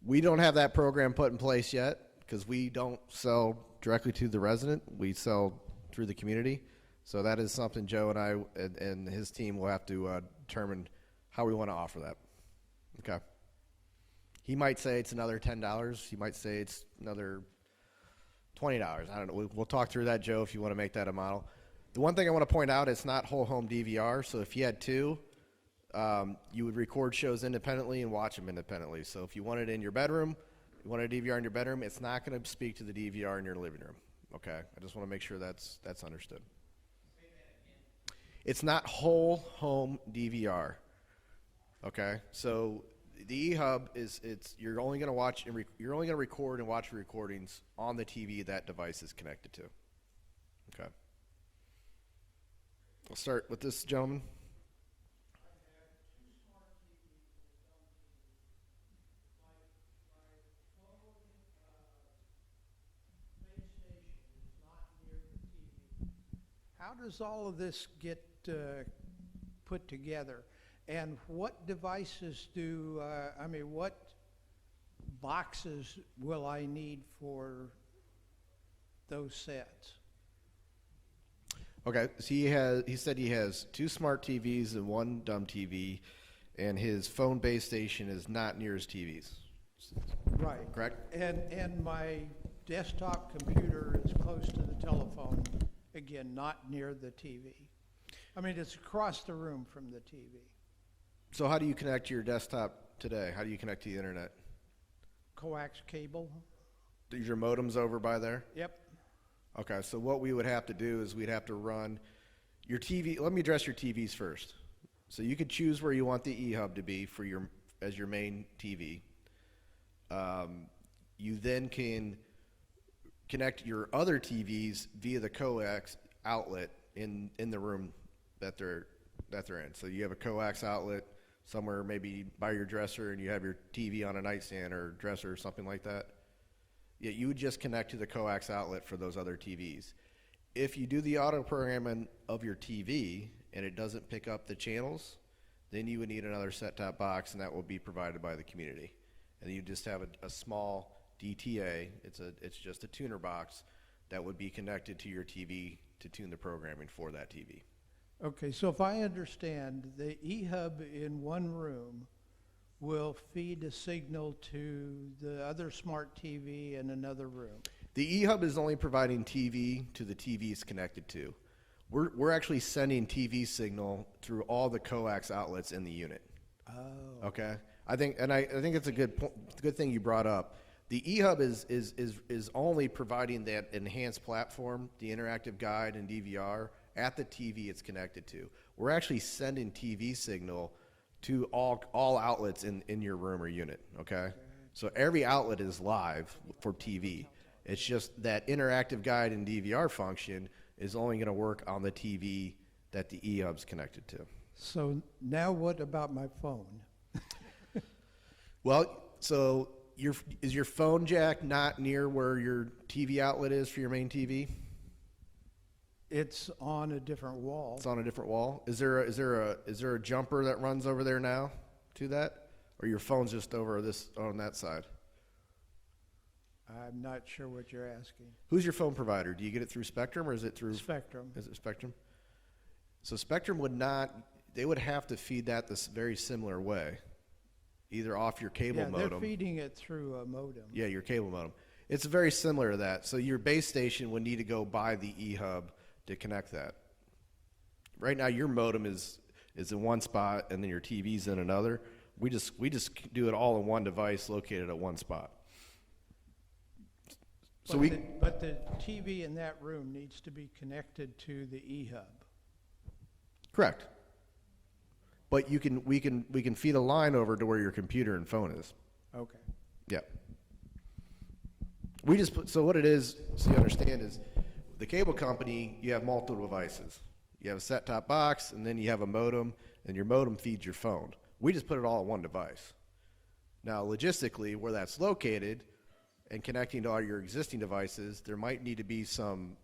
We don't have that program put in place yet because we don't sell directly to the resident. We sell through the community. So that is something Joe and I and his team will have to determine how we want to offer that. Okay. He might say it's another $10. He might say it's another $20. I don't know. We'll talk through that, Joe, if you want to make that a model. The one thing I want to point out, it's not whole home DVR. So if you had 2, you would record shows independently and watch them independently. So if you want it in your bedroom, you want a DVR in your bedroom, it's not going to speak to the DVR in your living room. Okay? I just want to make sure that's understood. It's not whole home DVR. Okay? So the eHub you're only going to record and watch recordings on the TV that device is connected to. Okay. I'll start with this gentleman. How does all of this get put together? And what devices what boxes will I need for those sets? Okay, so he said he has 2 smart TVs and 1 dumb TV, and his phone base station is not near his TVs. Right. Correct? And my desktop computer is close to the telephone, again, not near the TV. I mean, it's across the room from the TV. So how do you connect to your desktop today? How do you connect to the internet? Coax cable? Is your modems over by there? Yep. Okay, so what we would have to do is we'd have to run your TV. Let me address your TVs first. So you could choose where you want the eHub to be as your main TV. You then can connect your other TVs via the coax outlet in the room that they're in. So you have a coax outlet somewhere maybe by your dresser, and you have your TV on a nightstand or dresser or something like that. Yeah, you would just connect to the coax outlet for those other TVs. If you do the auto programming of your TV and it doesn't pick up the channels, then you would need another set-top box, and that will be provided by the community. And you just have a small DTA. It's just a tuner box that would be connected to your TV to tune the programming for that TV. Okay, so if I understand, the eHub in one room will feed a signal to the other smart TV in another room. The eHub is only providing TV to the TVs connected to. We're actually sending TV signal through all the coax outlets in the unit. Oh. Okay. I think it's a good thing you brought up. The eHub is only providing that enhanced platform, the interactive guide and DVR, at the TV it's connected to. We're actually sending TV signal to all outlets in your room or unit, okay? So every outlet is live for TV. It's just that interactive guide and DVR function is only going to work on the TV that the eHub's connected to. So now what about my phone? Well, so is your phone jack not near where your TV outlet is for your main TV? It's on a different wall. It's on a different wall. Is there a jumper that runs over there now to that, or your phone's just over on that side? I'm not sure what you're asking. Who's your phone provider? Do you get it through Spectrum or is it through Spectrum. Is it Spectrum? So Spectrum would not. They would have to feed that this very similar way, either off your cable Yeah, modem. they're feeding it through a modem. Yeah, your cable modem. It's very similar to that. So your base station would need to go by the eHub to connect that. Right now, your modem is in one spot, and then your TV's in another. We just do it all in one device located at one spot. So But the TV in that room needs to be connected to the eHub. Correct. But we can feed a line over to where your computer and phone is. Okay. Yeah. So what it is, so you understand, is the cable company, you have multiple devices. You have a set-top box, and then you have a modem, and your modem feeds your phone. We just put it all in one device. Now, logistically, where that's located and connecting to all your existing devices, there might need to be some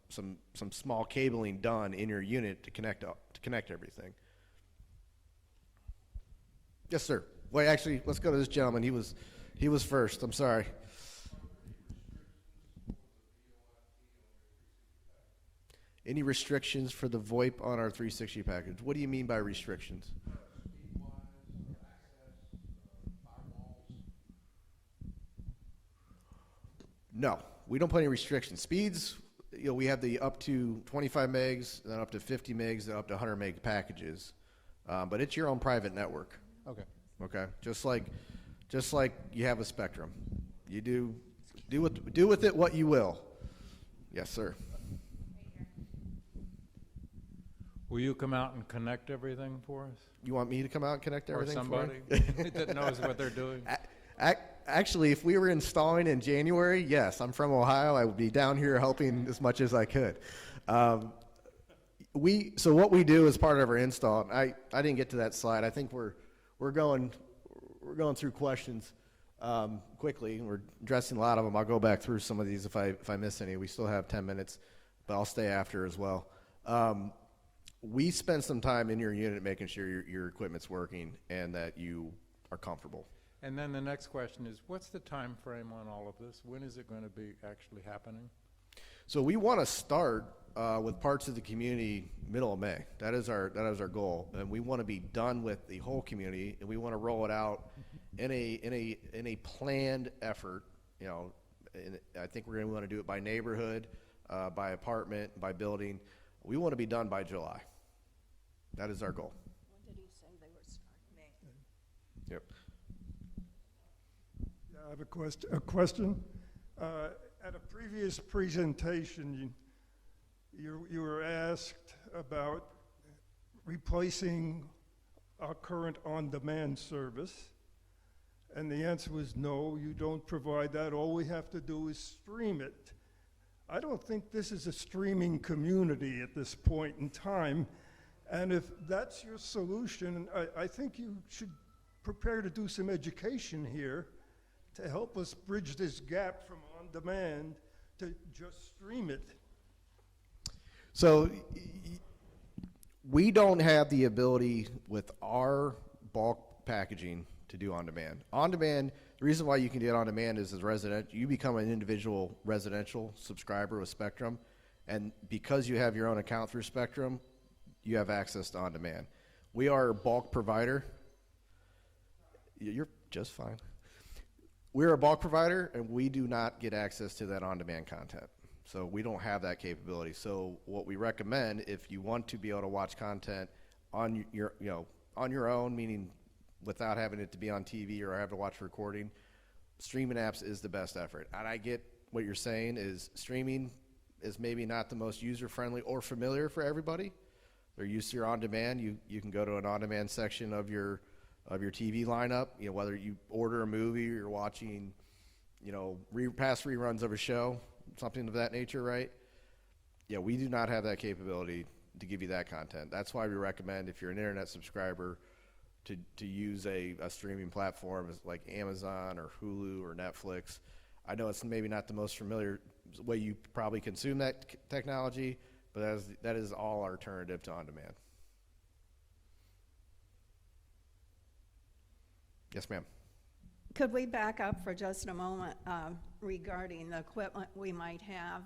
small cabling done in your unit to connect everything. Yes, sir. Wait, actually, let's go to this gentleman. He was first. I'm sorry. Any restrictions for the VoIP on our 360 package? What do you mean by restrictions? No, we don't put any restrictions. Speeds, we have the up to 25 megs, then up to 50 megs, then up to 100 meg packages. But it's your own private network. Okay. Okay, just like you have a Spectrum. You do with it what you will. Yes, sir. Will you come out and connect everything for us? You want me to come out and connect everything Or for somebody that knows what they're doing? Actually, if we were installing in January, yes, I'm from Ohio. I would be down here helping as much as I could. So what we do as part of our install, I didn't get to that slide. I think we're going through questions quickly. We're addressing a lot of them. I'll go back through some of these if I miss any. We still have 10 minutes, but I'll stay after as well. We spend some time in your unit making sure your equipment's working and that you are comfortable. And then the next question is, what's the time frame on all of this? When is it going to be actually happening? So we want to start with parts of the community middle of May. That is our goal, and we want to be done with the whole community, and we want to roll it out in a planned effort. I think we're going to want to do it by neighborhood, by apartment, by building. We want to be done by July. That is our goal. When did he say they were starting? May. Yep. Yeah, I have a question. At a previous presentation, you were asked about replacing our current on-demand service, and the answer was no, you don't provide that. All we have to do is stream it. I don't think this is a streaming community at this point in time, and if that's your solution, I think you should prepare to do some education here to help us bridge this gap from on-demand to just stream it. So we don't have the ability with our bulk packaging to do on-demand. On-demand, the reason why you can do it on-demand is as resident, you become an individual residential subscriber with Spectrum, and because you have your own account through Spectrum, you have access to on-demand. We are a bulk provider. You're just fine. We're a bulk provider, and we do not get access to that on-demand content. So we don't have that capability. So what we recommend, if you want to be able to watch content on your own, meaning without having it to be on TV or have to watch recording, streaming apps is the best effort. And I get what you're saying is streaming is maybe not the most user-friendly or familiar for everybody. They're used to your on-demand. You can go to an on-demand section of your TV lineup. You know, whether you order a movie or you're watching, you know, past reruns of a show, something of that nature, right? Yeah, we do not have that capability to give you that content. That's why we recommend, if you're an internet subscriber, to use a streaming platform like Amazon or Hulu or Netflix. I know it's maybe not the most familiar way you probably consume that technology, but that is all alternative to on-demand. Yes, ma'am. Could we back up for just a moment regarding the equipment we might have?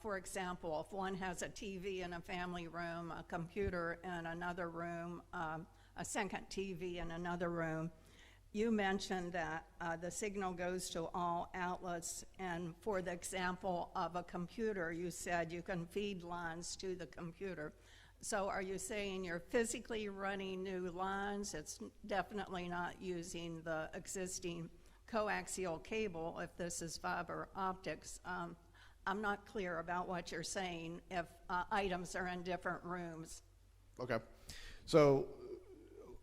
For example, if one has a TV in a family room, a computer in another room, a second TV in another room, you mentioned that the signal goes to all outlets, and for the example of a computer, you said you can feed lines to the computer. So are you saying you're physically running new lines? It's definitely not using the existing coaxial cable if this is fiber optics. I'm not clear about what you're saying if items are in different rooms. Okay. So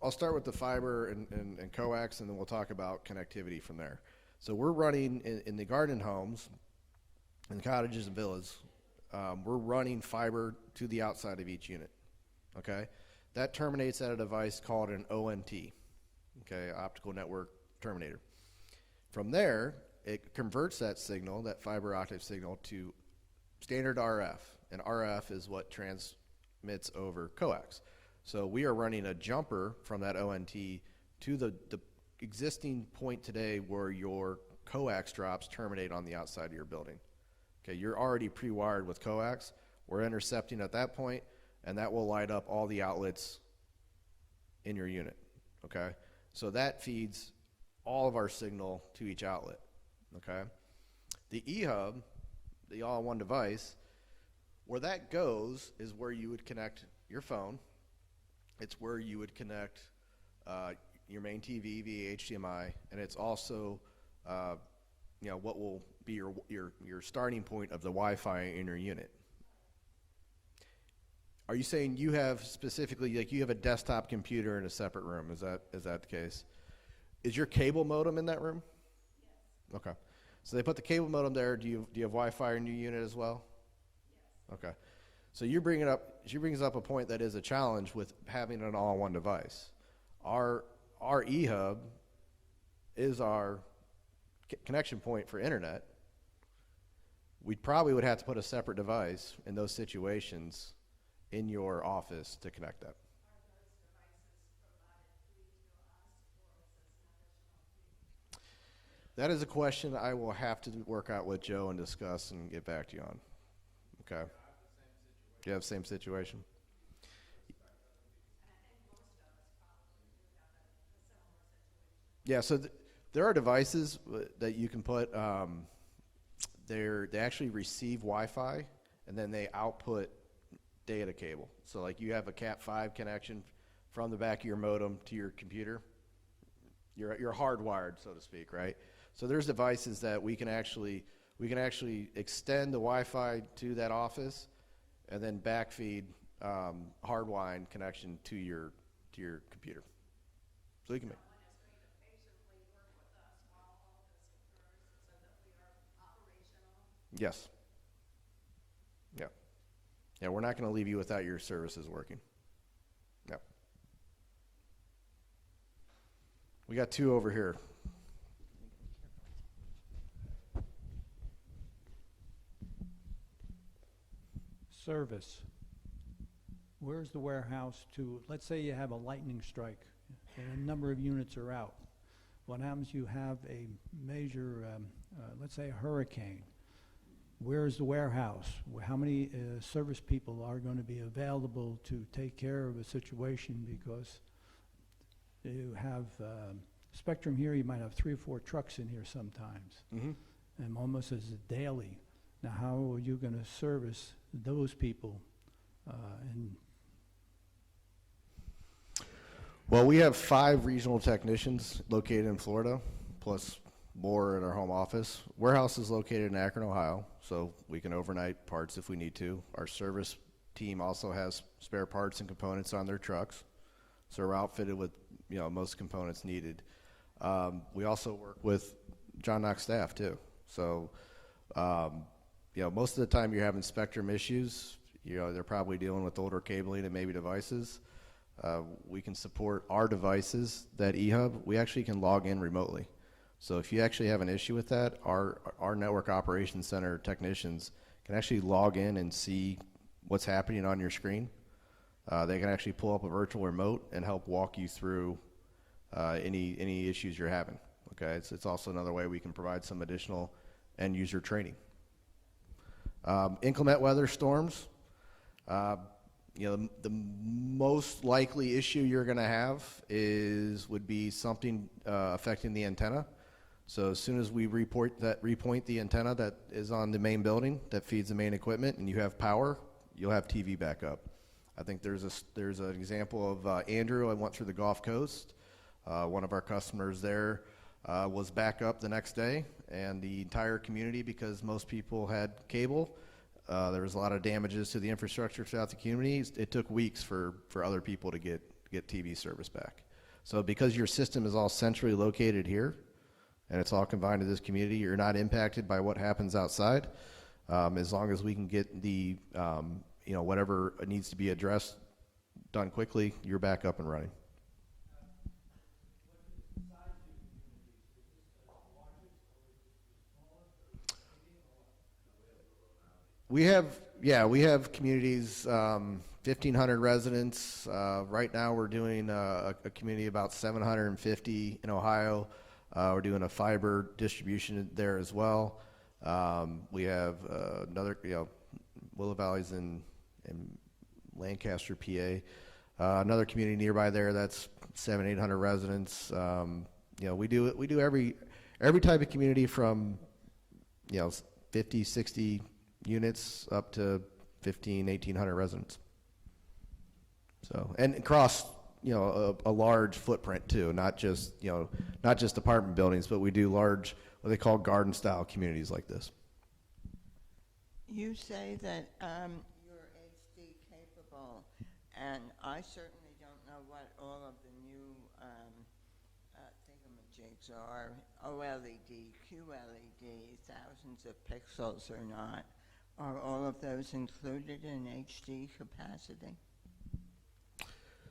I'll start with the fiber and coax, and then we'll talk about connectivity from there. So we're running in the garden homes, in cottages and villas, we're running fiber to the outside of each unit, okay? That terminates at a device called an ONT, okay, optical network terminator. From there, it converts that signal, that fiber optic signal, to standard RF, and RF is what transmits over coax. So we are running a jumper from that ONT to the existing point today where your coax drops terminate on the outside of your building. Okay, you're already pre-wired with coax. We're intercepting at that point, and that will light up all the outlets in your unit, okay? So that feeds all of our signal to each outlet, okay? The eHub, the all-in-one device, where that goes is where you would connect your phone. It's where you would connect your main TV via HDMI, and it's also you know, what will be your starting point of the Wi-Fi in your unit. Are you saying you have specifically, like you have a desktop computer in a separate room? Is that the case? Is your cable modem in that room? Yes. Okay. So they put the cable modem there. Do you have Wi-Fi in your unit as well? Yes. Okay. So she brings up a point that is a challenge with having an all-in-one device. Our eHub is our connection point for internet. We probably would have to put a separate device in those situations in your office to connect that. That is a question I will have to work out with Joe and discuss and get back to you on. Okay. Do you have the same situation? Yeah, so there are devices that you can put, they actually receive Wi-Fi, and then they output data cable. So like you have a Cat5 connection from the back of your modem to your computer. You're hardwired, so to speak, right? So there's devices that we can actually extend the Wi-Fi to that office, and then backfeed hardwired connection to your computer. So you can make. Yes. Yeah. Yeah, we're not going to leave you without your services working. Yeah. We got two over here. Service. Where's the warehouse to, let's say you have a lightning strike and a number of units are out. What happens, you have a major, let's say a hurricane. Where's the warehouse? How many service people are going to be available to take care of a situation, because you have Spectrum here, you might have 3 or 4 trucks in here sometimes, and almost as a daily. Now, how are you going to service those people? Well, we have 5 regional technicians located in Florida, plus more at our home office. Warehouse is located in Akron, Ohio, so we can overnight parts if we need to. Our service team also has spare parts and components on their trucks, so we're outfitted with most components needed. We also work with John Knox staff too. So most of the time you're having spectrum issues. They're probably dealing with older cabling and maybe devices. We can support our devices that eHub. We actually can log in remotely. So if you actually have an issue with that, our network operations center technicians can actually log in and see what's happening on your screen. They can actually pull up a virtual remote and help walk you through any issues you're having. Okay, it's also another way we can provide some additional end user training. Inclement weather storms. The most likely issue you're going to have would be something affecting the antenna. So as soon as we repoint the antenna that is on the main building that feeds the main equipment, and you have power, you'll have TV backup. I think there's an example of Andrew. I went through the Gulf Coast. One of our customers there was back up the next day, and the entire community, because most people had cable, there was a lot of damages to the infrastructure throughout the community. It took weeks for other people to get TV service back. So because your system is all centrally located here, and it's all combined to this community, you're not impacted by what happens outside. As long as we can get the whatever needs to be addressed done quickly, you're back up and running. We have communities, 1,500 residents. Right now we're doing a community about 750 in Ohio. We're doing a fiber distribution there as well. We have another, Willow Valley's in Lancaster, PA. Another community nearby there that's 700-800 residents. We do every type of community from 50, 60 units up to 1,500-1,800 residents. So, and across a large footprint too, not just apartment buildings, but we do large, what they call garden style communities like this. You say that you're HD capable, and I certainly don't know what all of the new thingamajigs are. OLED, QLED, thousands of pixels or not. Are all of those included in HD capacity?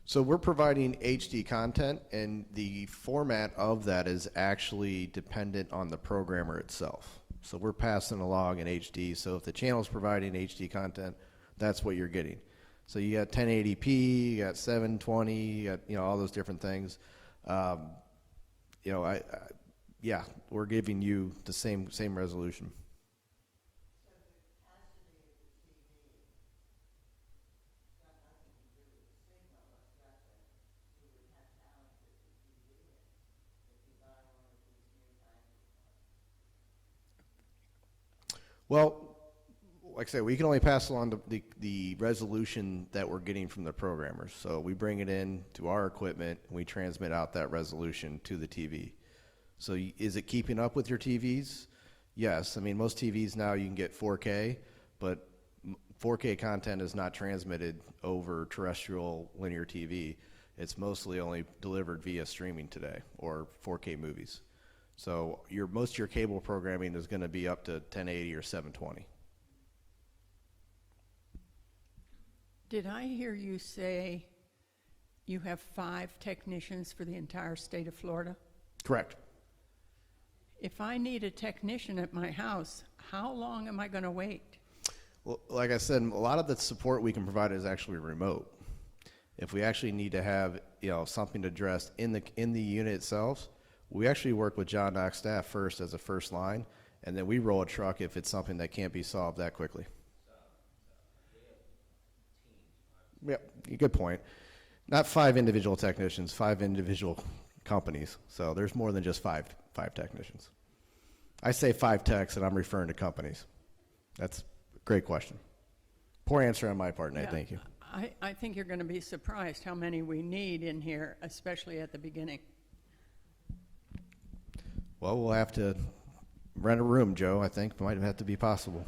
So we're providing HD content, and the format of that is actually dependent on the programmer itself. So we're passing along in HD. So if the channel is providing HD content, that's what you're getting. So you got 1080p, you got 720, you got all those different things. We're giving you the same resolution. Well, like I said, we can only pass along the resolution that we're getting from the programmers. So we bring it in to our equipment, and we transmit out that resolution to the TV. So is it keeping up with your TVs? Yes. I mean, most TVs now you can get 4K, but 4K content is not transmitted over terrestrial linear TV. It's mostly only delivered via streaming today, or 4K movies. So most of your cable programming is going to be up to 1080 or 720. Did I hear you say you have 5 technicians for the entire state of Florida? Correct. If I need a technician at my house, how long am I going to wait? Well, like I said, a lot of the support we can provide is actually remote. If we actually need to have something addressed in the unit itself, we actually work with John Knox staff first as a first line, and then we roll a truck if it's something that can't be solved that quickly. Yeah, good point. Not 5 individual technicians, 5 individual companies. So there's more than just five technicians. I say 5 techs, and I'm referring to companies. That's a great question. Poor answer on my part, Nate. Thank you. I think you're going to be surprised how many we need in here, especially at the beginning. Well, we'll have to rent a room, Joe. I think might have to be possible.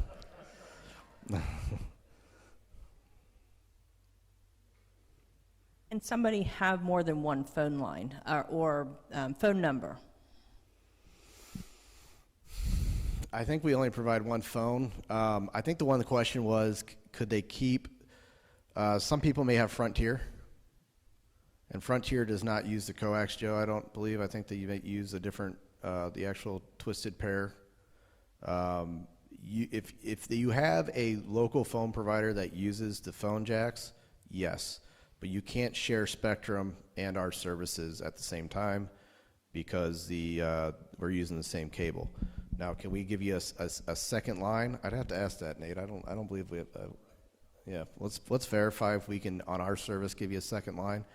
Can somebody have more than one phone line or phone number? I think we only provide one phone. I think the question was, could they keep, some people may have Frontier, and Frontier does not use the coax, Joe, I don't believe. I think that you may use a different, the actual twisted pair. If you have a local phone provider that uses the phone jacks, yes, but you can't share Spectrum and our services at the same time because we're using the same cable. Now, can we give you a second line? I'd have to ask that, Nate. I don't believe we have. Yeah, let's verify if we can on our service give you a second line.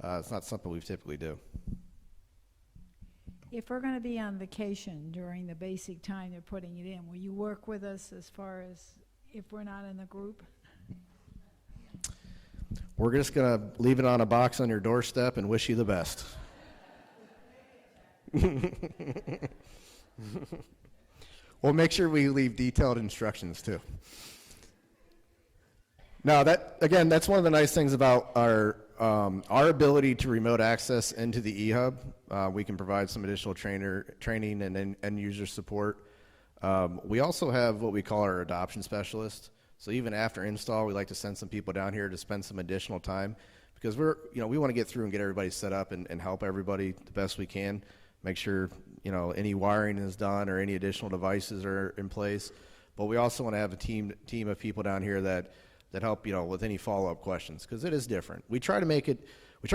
It's not something we typically do. If we're going to be on vacation during the basic time they're putting it in, will you work with us as far as if we're not in the group? We're just going to leave it on a box on your doorstep and wish you the best. We'll make sure we leave detailed instructions too. Now, that's one of the nice things about our ability to remote access into the eHub. We can provide some additional training and end user support. We also have what we call our adoption specialist. So even after install, we like to send some people down here to spend some additional time because we want to get through and get everybody set up and help everybody the best we can. Make sure any wiring is done or any additional devices are in place. But we also want to have a team of people down here that help with any follow-up questions because it is different. We try to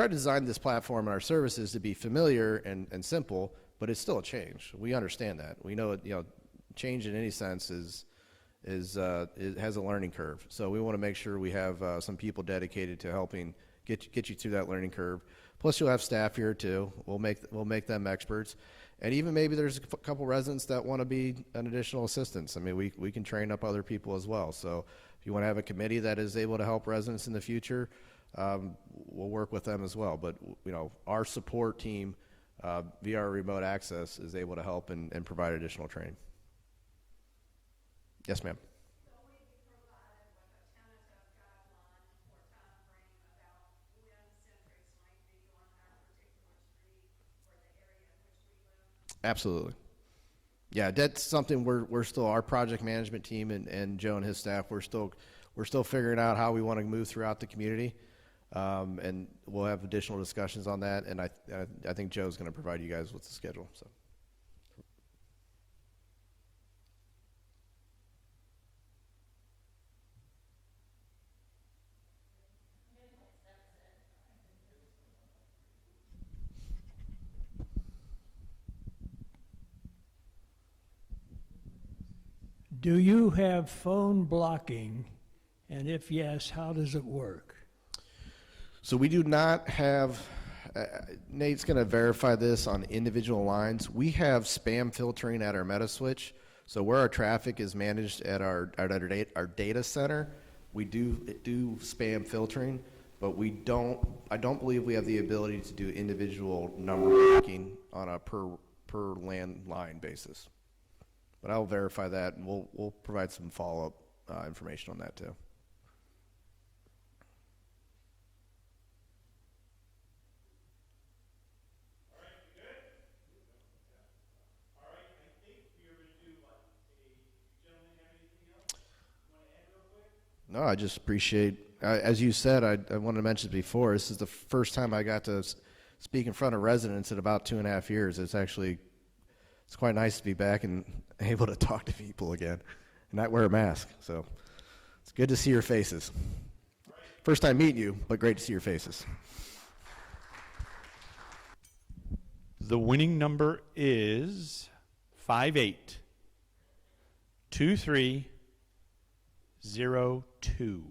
design this platform and our services to be familiar and simple, but it's still a change. We understand that. We know change in any sense it has a learning curve. So we want to make sure we have some people dedicated to helping get you through that learning curve. Plus, you'll have staff here too. We'll make them experts, and even maybe there's a couple residents that want to be an additional assistance. I mean, we can train up other people as well. So if you want to have a committee that is able to help residents in the future, we'll work with them as well. But our support team via our remote access is able to help and provide additional training. Yes, ma'am. Absolutely. Yeah, that's something we're still, our project management team and Joe and his staff, we're still figuring out how we want to move throughout the community. And we'll have additional discussions on that. And I think Joe's going to provide you guys with the schedule. So. Do you have phone blocking? And if yes, how does it work? So we do not have, Nate's going to verify this on individual lines. We have spam filtering at our Metaswitch. So where our traffic is managed at our data center, we do spam filtering, but I don't believe we have the ability to do individual number blocking on a per landline basis. But I'll verify that, and we'll provide some follow-up information on that too. No, I just appreciate, as you said, I wanted to mention before, this is the first time I got to speak in front of residents in about 2.5 years. It's quite nice to be back and able to talk to people again and not wear a mask. So it's good to see your faces. First time meeting you, but great to see your faces. The winning number is 582302.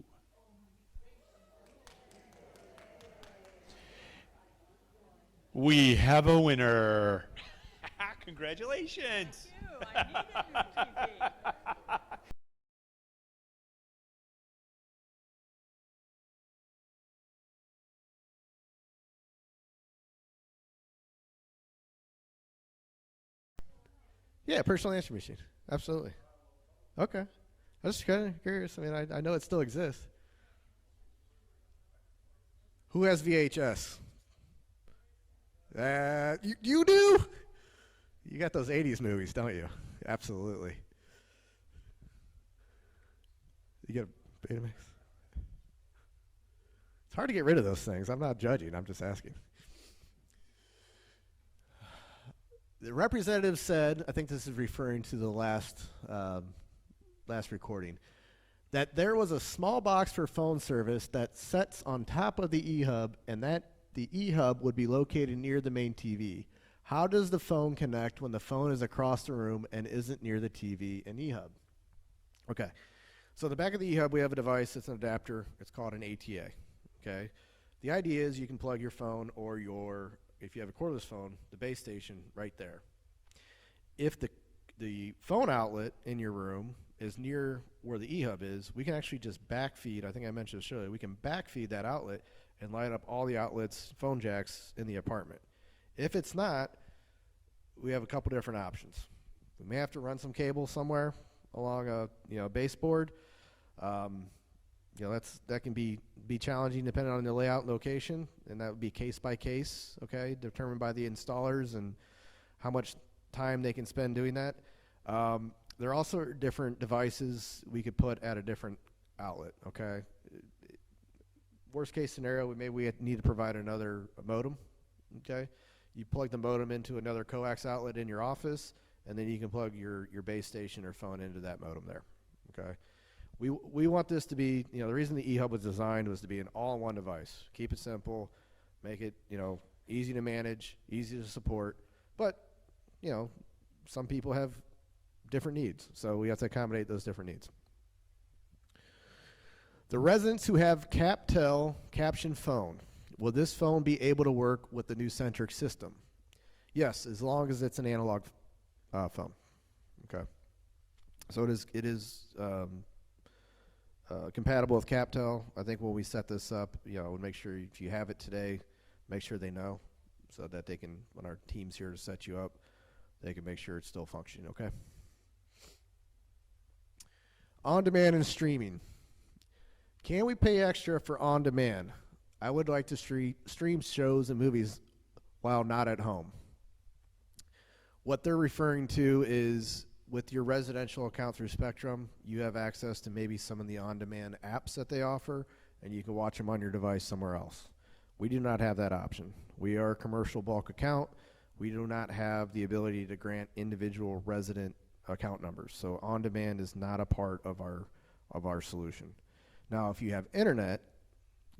We have a winner. Congratulations. Thank you. I needed new TV. Yeah, personal answering machine. Absolutely. Okay. I was just kind of curious. I mean, I know it still exists. Who has VHS? You do? You got those 80s movies, don't you? Absolutely. You get a Betamax? It's hard to get rid of those things. I'm not judging. I'm just asking. The representative said, I think this is referring to the last recording, that there was a small box for phone service that sits on top of the eHub, and that the eHub would be located near the main TV. How does the phone connect when the phone is across the room and isn't near the TV and eHub? Okay, so in the back of the eHub, we have a device. It's an adapter. It's called an ATA. Okay, the idea is you can plug your phone or if you have a cordless phone, the base station right there. If the phone outlet in your room is near where the eHub is, we can actually just backfeed. I think I mentioned this earlier. We can backfeed that outlet and light up all the outlets, phone jacks in the apartment. If it's not, we have a couple different options. We may have to run some cable somewhere along a baseboard. That can be challenging depending on the layout and location, and that would be case by case, okay, determined by the installers and how much time they can spend doing that. There are also different devices we could put at a different outlet, okay? Worst case scenario, maybe we need to provide another modem, okay? You plug the modem into another coax outlet in your office, and then you can plug your base station or phone into that modem there, okay? We want this to be, the reason the eHub was designed was to be an all-in-one device. Keep it simple, make it, easy to manage, easy to support, but, some people have different needs, so we have to accommodate those different needs. The residents who have CapTel caption phone, will this phone be able to work with the new Sentrics system? Yes, as long as it's an analog phone. Okay, so it is compatible with CapTel. I think when we set this up, we'll make sure if you have it today, make sure they know, so that they can, when our team's here to set you up, they can make sure it's still functioning. Okay. On demand and streaming. Can we pay extra for on demand? I would like to stream shows and movies while not at home. What they're referring to is with your residential account through Spectrum, you have access to maybe some of the on-demand apps that they offer, and you can watch them on your device somewhere else. We do not have that option. We are a commercial bulk account. We do not have the ability to grant individual resident account numbers. So on-demand is not a part of our solution. Now, if you have internet,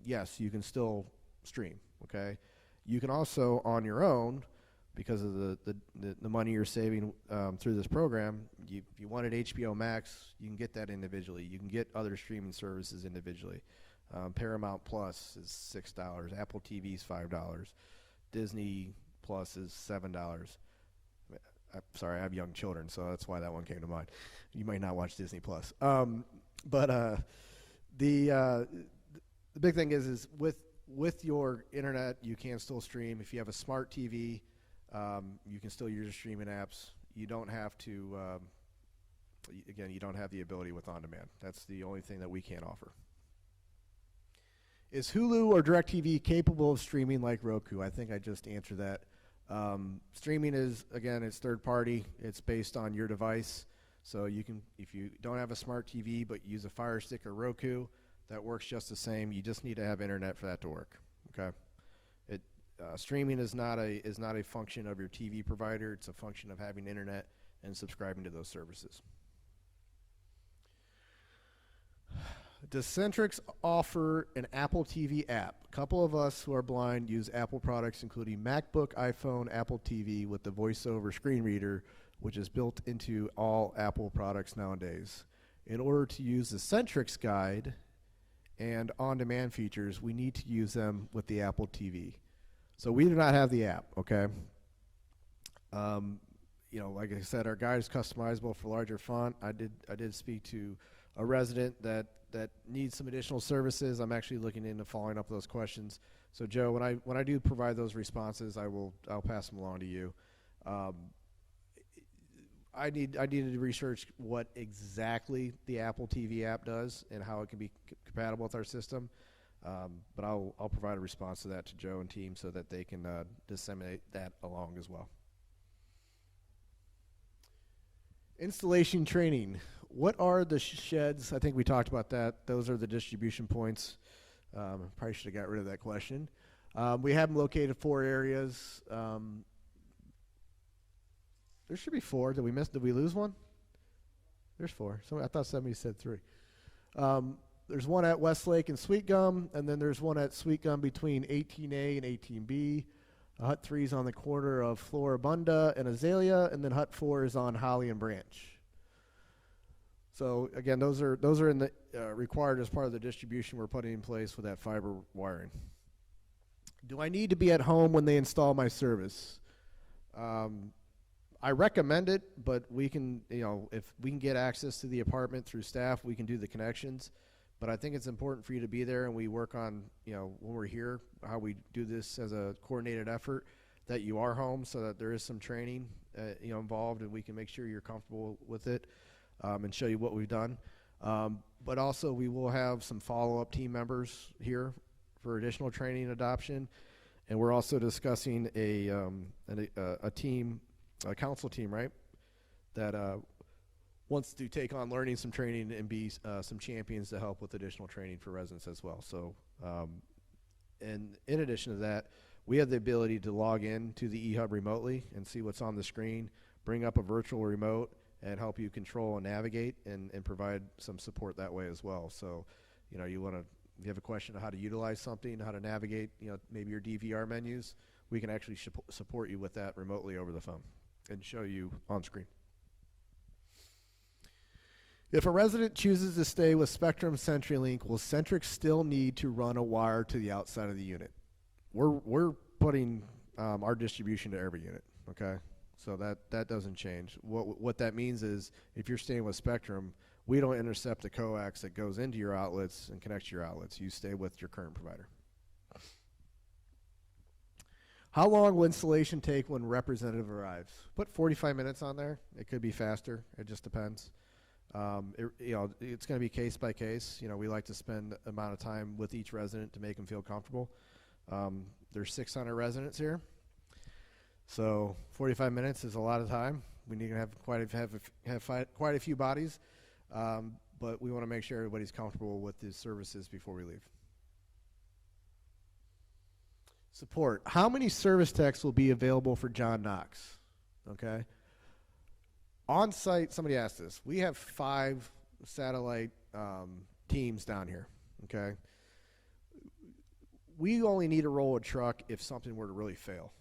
yes, you can still stream, okay? You can also, on your own, because of the money you're saving through this program, if you wanted HBO Max, you can get that individually. You can get other streaming services individually. Paramount Plus is $6. Apple TV is $5. Disney Plus is $7. I'm sorry, I have young children, so that's why that one came to mind. You might not watch Disney Plus. The big thing is with your internet, you can still stream. If you have a smart TV, you can still use your streaming apps. You don't have to, again, you don't have the ability with on-demand. That's the only thing that we can't offer. Is Hulu or DirecTV capable of streaming like Roku? I think I just answered that. Streaming is, again, it's third party. It's based on your device. So you can, if you don't have a smart TV but use a Fire Stick or Roku, that works just the same. You just need to have internet for that to work. Okay. Streaming is not a function of your TV provider. It's a function of having internet and subscribing to those services. Does Sentrics offer an Apple TV app? A couple of us who are blind use Apple products, including MacBook, iPhone, Apple TV with the voiceover screen reader, which is built into all Apple products nowadays. In order to use the Sentrics guide and on-demand features, we need to use them with the Apple TV. So we do not have the app, okay? Like I said, our guide is customizable for larger font. I did speak to a resident that needs some additional services. I'm actually looking into following up those questions. So Joe, when I do provide those responses, I'll pass them along to you. I needed to research what exactly the Apple TV app does and how it can be compatible with our system. But I'll provide a response to that to Joe and team so that they can disseminate that along as well. Installation training. What are the sheds? I think we talked about that. Those are the distribution points. Probably should have got rid of that question. We have them located 4 areas. There should be 4. Did we miss? Did we lose one? There's 4. I thought somebody said 3. There's one at Westlake and Sweet Gum, and then there's one at Sweet Gum between 18A and 18B. Hut 3 is on the corner of Floribunda and Azalea, and then Hut 4 is on Holly and Branch. So again, those are in the required as part of the distribution we're putting in place with that fiber wiring. Do I need to be at home when they install my service? I recommend it, but we can, if we can get access to the apartment through staff, we can do the connections. But I think it's important for you to be there, and we work on, when we're here, how we do this as a coordinated effort, that you are home so that there is some training, involved, and we can make sure you're comfortable with it, and show you what we've done. But also we will have some follow-up team members here for additional training and adoption. And we're also discussing a council team, right, that wants to take on learning some training and be some champions to help with additional training for residents as well. So, and in addition to that, we have the ability to log in to the eHub remotely and see what's on the screen, bring up a virtual remote, and help you control and navigate and provide some support that way as well. So, if you have a question on how to utilize something, how to navigate, maybe your DVR menus, we can actually support you with that remotely over the phone and show you on screen. If a resident chooses to stay with Spectrum CenturyLink, will Sentrics still need to run a wire to the outside of the unit? We're putting our distribution to every unit, okay? So that doesn't change. What that means is if you're staying with Spectrum, we don't intercept the coax that goes into your outlets and connects to your outlets. You stay with your current provider. How long will installation take when representative arrives? Put 45 minutes on there. It could be faster. It just depends. It's going to be case by case. We like to spend amount of time with each resident to make them feel comfortable. There's 600 residents here, so 45 minutes is a lot of time. We need to have quite a few bodies, but we want to make sure everybody's comfortable with the services before we leave. Support. How many service techs will be available for John Knox? Okay. On site, somebody asked this. We have 5 satellite teams down here. Okay. We only need to roll a truck if something were to really fail.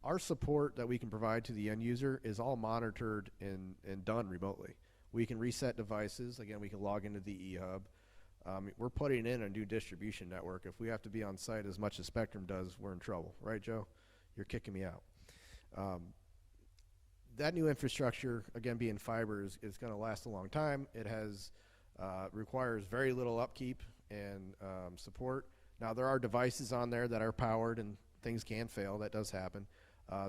Our support that we can provide to the end user is all monitored and done remotely. We can reset devices. Again, we can log into the eHub. We're putting in a new distribution network. If we have to be on site as much as Spectrum does, we're in trouble. Right, Joe? You're kicking me out. That new infrastructure, again, being fiber, is going to last a long time. It requires very little upkeep and support. Now, there are devices on there that are powered, and things can fail. That does happen.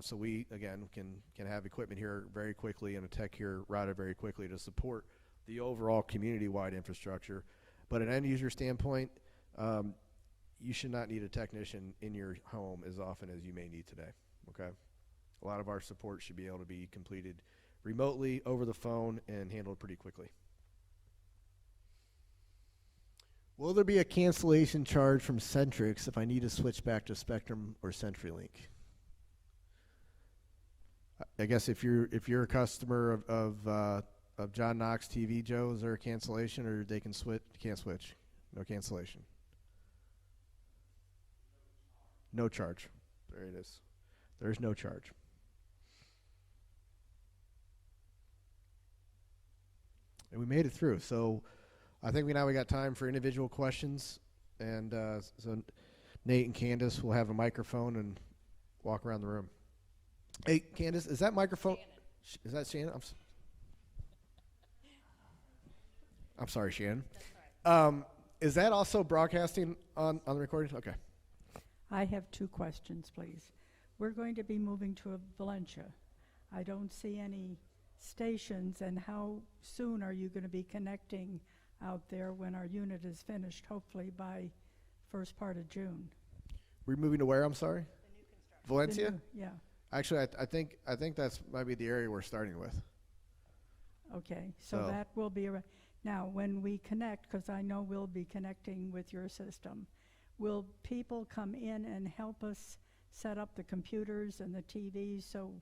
So we, again, can have equipment here very quickly and a tech here routed very quickly to support the overall community-wide infrastructure. But an end-user standpoint, you should not need a technician in your home as often as you may need today, okay? A lot of our support should be able to be completed remotely, over the phone, and handled pretty quickly. Will there be a cancellation charge from Sentrics if I need to switch back to Spectrum or CenturyLink? I guess if you're a customer of John Knox TV, Joe, is there a cancellation, or they can switch? Can't switch. No cancellation. No charge. There it is. There's no charge. And we made it through. So I think we got time for individual questions. And so Nate and Candace will have a microphone and walk around the room. Hey, Candace, is that microphone? Shannon. Is that Shannon? I'm sorry, Shannon. That's right. Is that also broadcasting on the recording? Okay. I have 2 questions, please. We're going to be moving to Valencia. I don't see any stations, and how soon are you going to be connecting out there when our unit is finished, hopefully by first part of June? We're moving to where, I'm sorry? Valencia? Yeah, Actually, I think that's might be the area we're starting with. okay, so So- that will be, now, when we connect, because I know we'll be connecting with your system, will people come in and help us set up the computers and the TVs so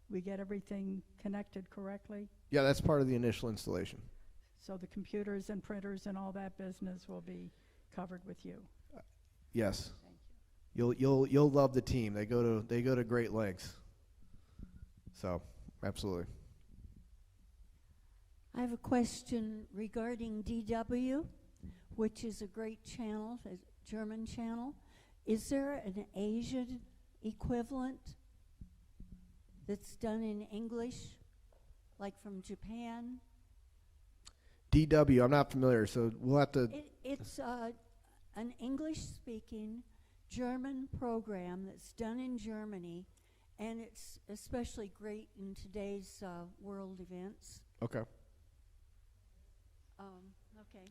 we get everything connected correctly? Yeah, that's part of the initial installation. So the computers and printers and all that business will be covered with you? Yes. You'll love the team. They go to great lengths. So, absolutely. I have a question regarding DW, which is a great channel, a German channel. Is there an Asian equivalent that's done in English, like from Japan? DW, I'm not familiar, so we'll have to. It's an English-speaking German program that's done in Germany, and it's especially great in today's world events. Okay. Okay.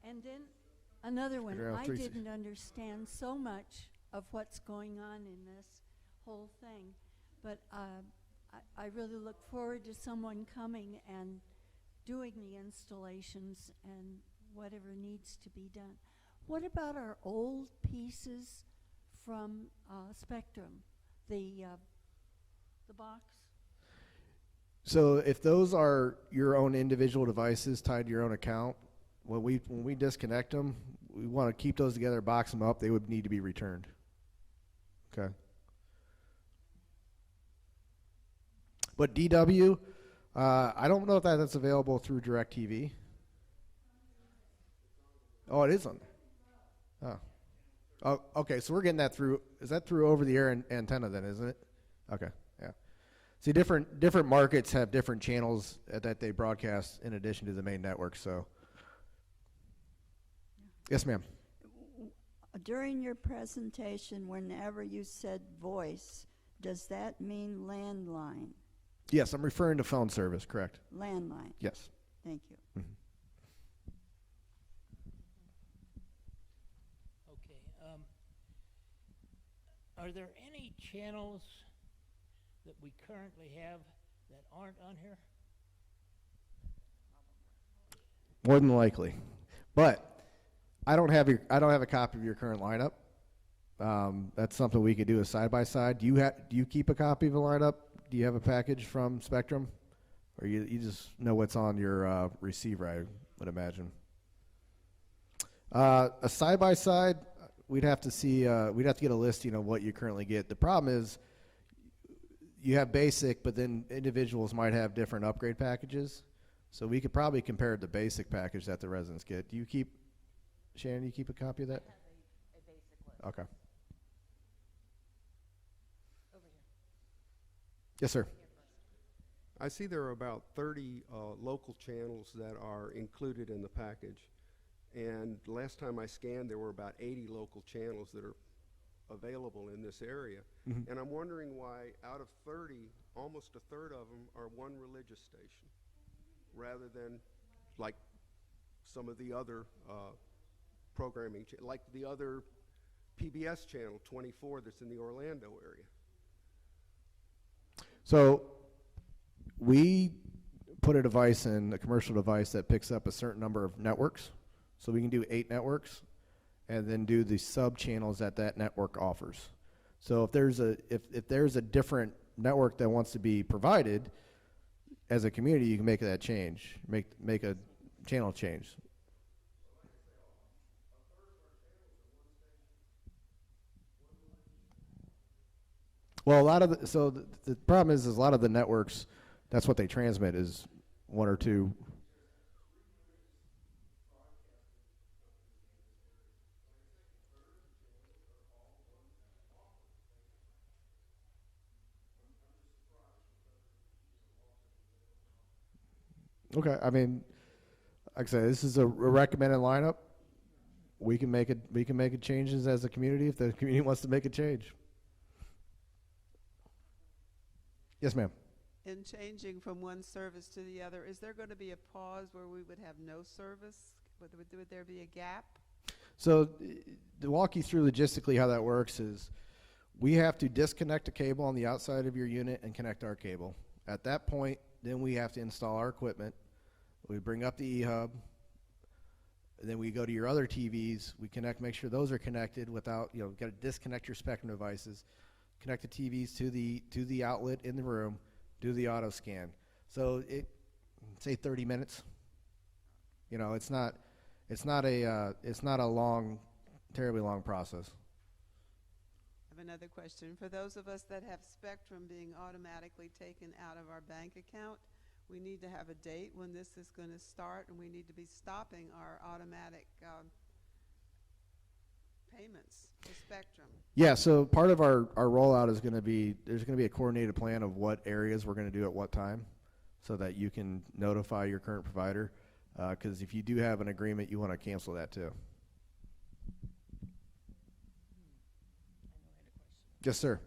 And then another one. Figure out I 360. didn't understand so much of what's going on in this whole thing, but I really look forward to someone coming and doing the installations and whatever needs to be done. What about our old pieces from Spectrum, the box? So if those are your own individual devices tied to your own account, when we disconnect them, we want to keep those together, box them up. They would need to be returned. Okay. But DW, I don't know if that's available through DirecTV. Oh, it is on. Oh, okay. So we're getting that through. Is that through over-the-air antenna then? Isn't it? Okay. Yeah. See, different markets have different channels that they broadcast in addition to the main network. So, yes, ma'am. During your presentation, whenever you said voice, does that mean landline? Yes, I'm referring to phone service. Correct. Landline. Yes. Thank you. Mm-hmm. Okay. Are there any channels that we currently have that aren't on here? More than likely, but I don't have a copy of your current lineup. That's something we could do a side by side. Do you keep a copy of the lineup? Do you have a package from Spectrum, or you just know what's on your receiver? I would imagine. A side by side, we'd have to see. We'd have to get a listing of what you currently get. The problem is, you have basic, but then individuals might have different upgrade packages. So we could probably compare the basic package that the residents get. Do you keep, Shannon, you keep a copy of that? I have a basic list. Okay. Over here. Yes, sir. I see there are about 30 local channels that are included in the package. And last time I scanned, there were about 80 local channels that are available in this area. Mm-hmm. And I'm wondering why out of 30, almost a third of them are one religious station, rather than like some of the other programming, like the other PBS channel 24 that's in the Orlando area. So we put a device in, a commercial device that picks up a certain number of networks. So we can do 8 networks and then do the sub-channels that network offers. So if there's a different network that wants to be provided, as a community, you can make that change, make a channel change. Well, a lot of the problem is a lot of the networks, that's what they transmit is 1 or 2. Okay, I mean, like I said, this is a recommended lineup. We can make it changes as a community if the community wants to make a change. Yes, ma'am. in changing from one service to the other, is there going to be a pause where we would have no service? Would there be a gap? So to walk you through logistically how that works is we have to disconnect a cable on the outside of your unit and connect our cable. At that point, then we have to install our equipment. We bring up the E-hub. Then we go to your other TVs. We connect, make sure those are connected without, you know, got to disconnect your Spectrum devices, connect the TVs to the outlet in the room, do the auto scan. So say 30 minutes. You know, it's not a long, terribly long process. I have another question. For those of us that have Spectrum being automatically taken out of our bank account, we need to have a date when this is going to start, and we need to be stopping our automatic payments for Spectrum. Yeah, so part of our rollout is going to be, there's going to be a coordinated plan of what areas we're going to do at what time so that you can notify your current provider. Because if you do have an agreement, you want to cancel that too. Yes, sir.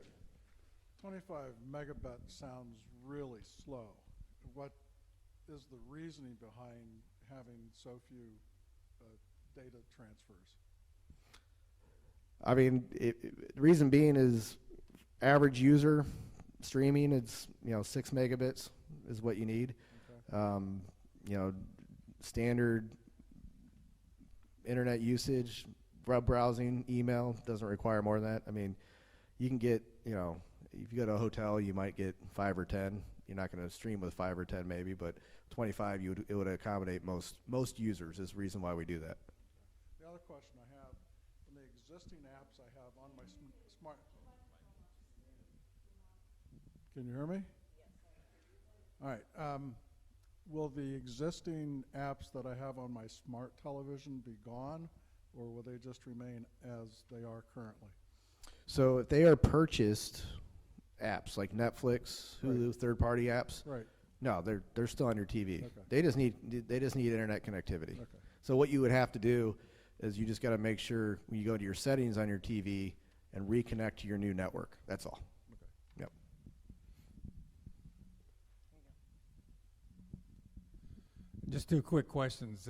25 megabit sounds really slow. What is the reasoning behind having so few data transfers? I mean, the reason being is average user streaming, it's, 6 megabits is what you need. Okay. Standard internet usage, web browsing, email doesn't require more than that. I mean, you can get, if you go to a hotel, you might get 5 or 10. You're not going to stream with 5 or 10 maybe, but 25, it would accommodate most users is the reason why we do that. The other question I have, in the existing apps I have on my smart... Can you hear me? Yes. All right. Will the existing apps that I have on my smart television be gone, or will they just remain as they are currently? So if they are purchased apps like Netflix, Hulu, Right. third-party apps, Right. no, they're still on your TV. Okay. They just need internet connectivity. Okay. So what you would have to do is you just got to make sure when you go to your settings on your TV and reconnect to your new network. That's all. Okay. Yep. Just 2 quick questions.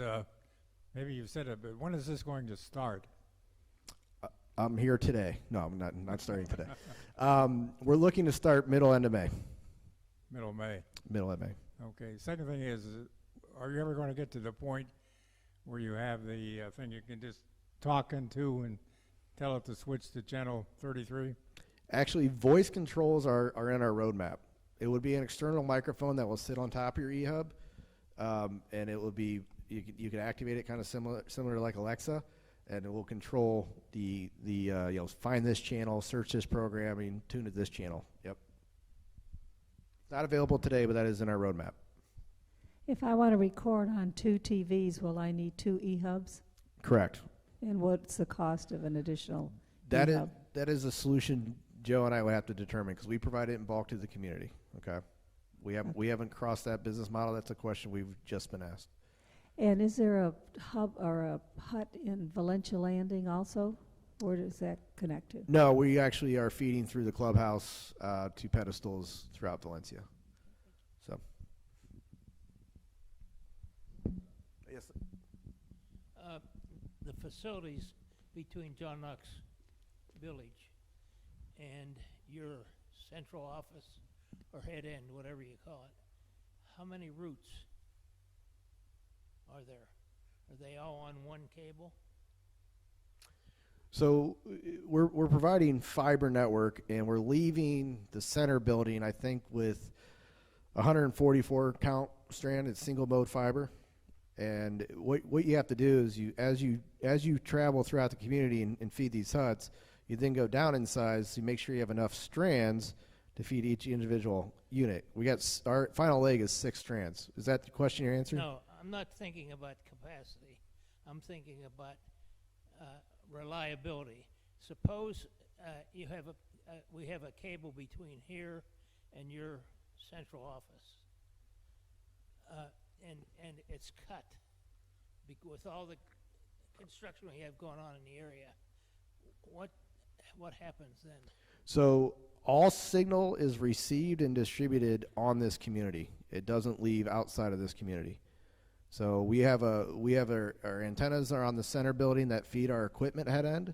Maybe you've said it, but when is this going to start? I'm here today. No, I'm not starting today. We're looking to start end of May. Middle of May. Middle of May. Okay. Second thing is, are you ever going to get to the point where you have the thing you can just talk into and tell it to switch to channel 33? Actually, voice controls are in our roadmap. It would be an external microphone that will sit on top of your E-hub, and it will be you can activate it kind of similar to like Alexa, and it will control the find this channel, search this programming, tune to this channel. Yep. Not available today, but that is in our roadmap. If I want to record on 2 TVs, will I need 2 E-hubs? Correct. And what's the cost of an additional That E-hub? that is a solution Joe and I would have to determine because we provide it in bulk to the community. Okay. We haven't crossed that business model. That's a question we've just been asked. And is there a hub or a hut in Valencia Landing also? Or is that connected? No, we actually are feeding through the clubhouse to pedestals throughout Valencia. So. Yes. The facilities between John Knox Village and your central office or head end, whatever you call it, how many routes are there? Are they all on one cable? So we're providing fiber network, and we're leaving the center building, I think, with 144 count strand. It's single mode fiber, and what you have to do is as you travel throughout the community and feed these huts, you then go down in size to make sure you have enough strands to feed each individual unit. We got our final leg is 6 strands. Is that the question you're answering? No, I'm not thinking about capacity. I'm thinking about reliability. Suppose we have a cable between here and your central office, and it's cut with all the construction we have going on in the area. What happens then? So all signal is received and distributed on this community. It doesn't leave outside of this community. So we have our antennas are on the center building that feed our equipment head end.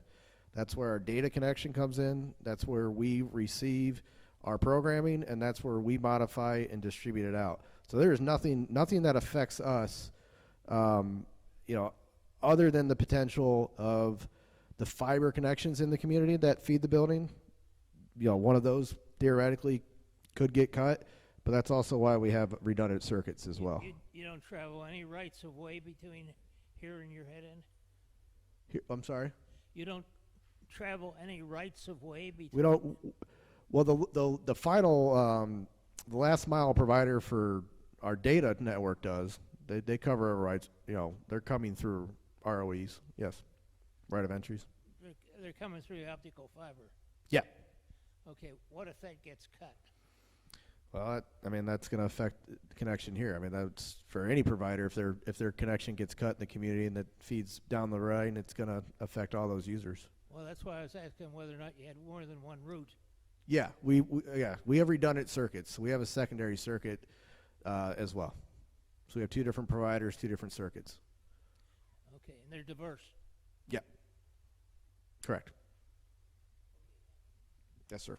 That's where our data connection comes in. That's where we receive our programming, and that's where we modify and distribute it out. So there is nothing that affects us, other than the potential of the fiber connections in the community that feed the building. One of those theoretically could get cut, but that's also why we have redundant circuits as well. You don't travel any rights of way between here and your head end? I'm sorry? You don't travel any rights of way between? We don't. Well, the final, the last mile provider for our data network does. They cover our rights. They're coming through ROEs. Yes, right of entries. They're coming through the optical fiber. Yeah. Okay. What if that gets cut? Well, that's going to affect the connection here. That's for any provider. If their connection gets cut in the community and that feeds down the line, it's going to affect all those users. Well, that's why I was asking whether or not you had more than one route. Yeah, we have redundant circuits. We have a secondary circuit as well. So we have two different providers, two different circuits. Okay, and they're diverse. Yeah. Correct. Yes, sir.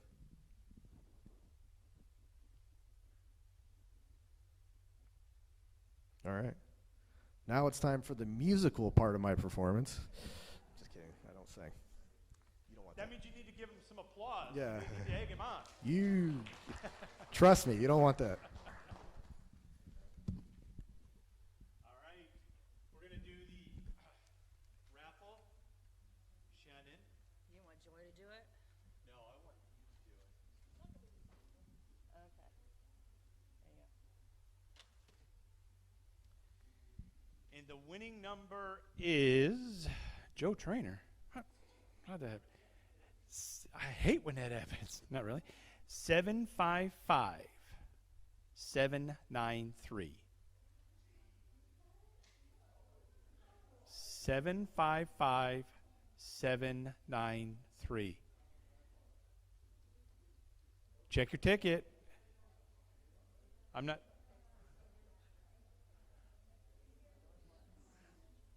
All right. Now it's time for the musical part of my performance. Just kidding. I don't sing. You don't want That means you need to give him some applause. Yeah. You need to egg him on. You trust me. You don't want that. All right. We're going to do the raffle. Shannon. You want Joy to do it? No, I want you to do it. Okay. There you go. And the winning number is Joe Trainer. How the heck? I hate when that happens. Not really. 755 793. 755 793. Check your ticket. I'm not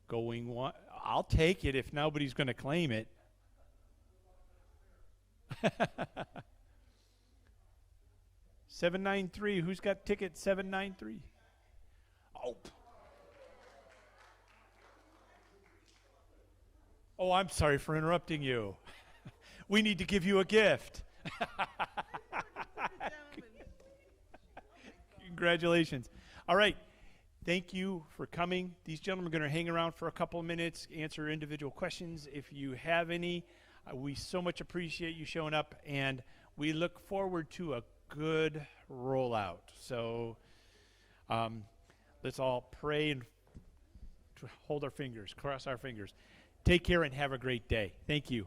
going one. I'll take it if nobody's going to claim it. 793. Who's got ticket 793? Oh. Oh, I'm sorry for interrupting you. We need to give you a gift. Congratulations. All right. Thank you for coming. These gentlemen are going to hang around for a couple of minutes, answer individual questions if you have any. We so much appreciate you showing up, and we look forward to a good rollout. So let's all pray and hold our fingers, cross our fingers. Take care and have a great day. Thank you.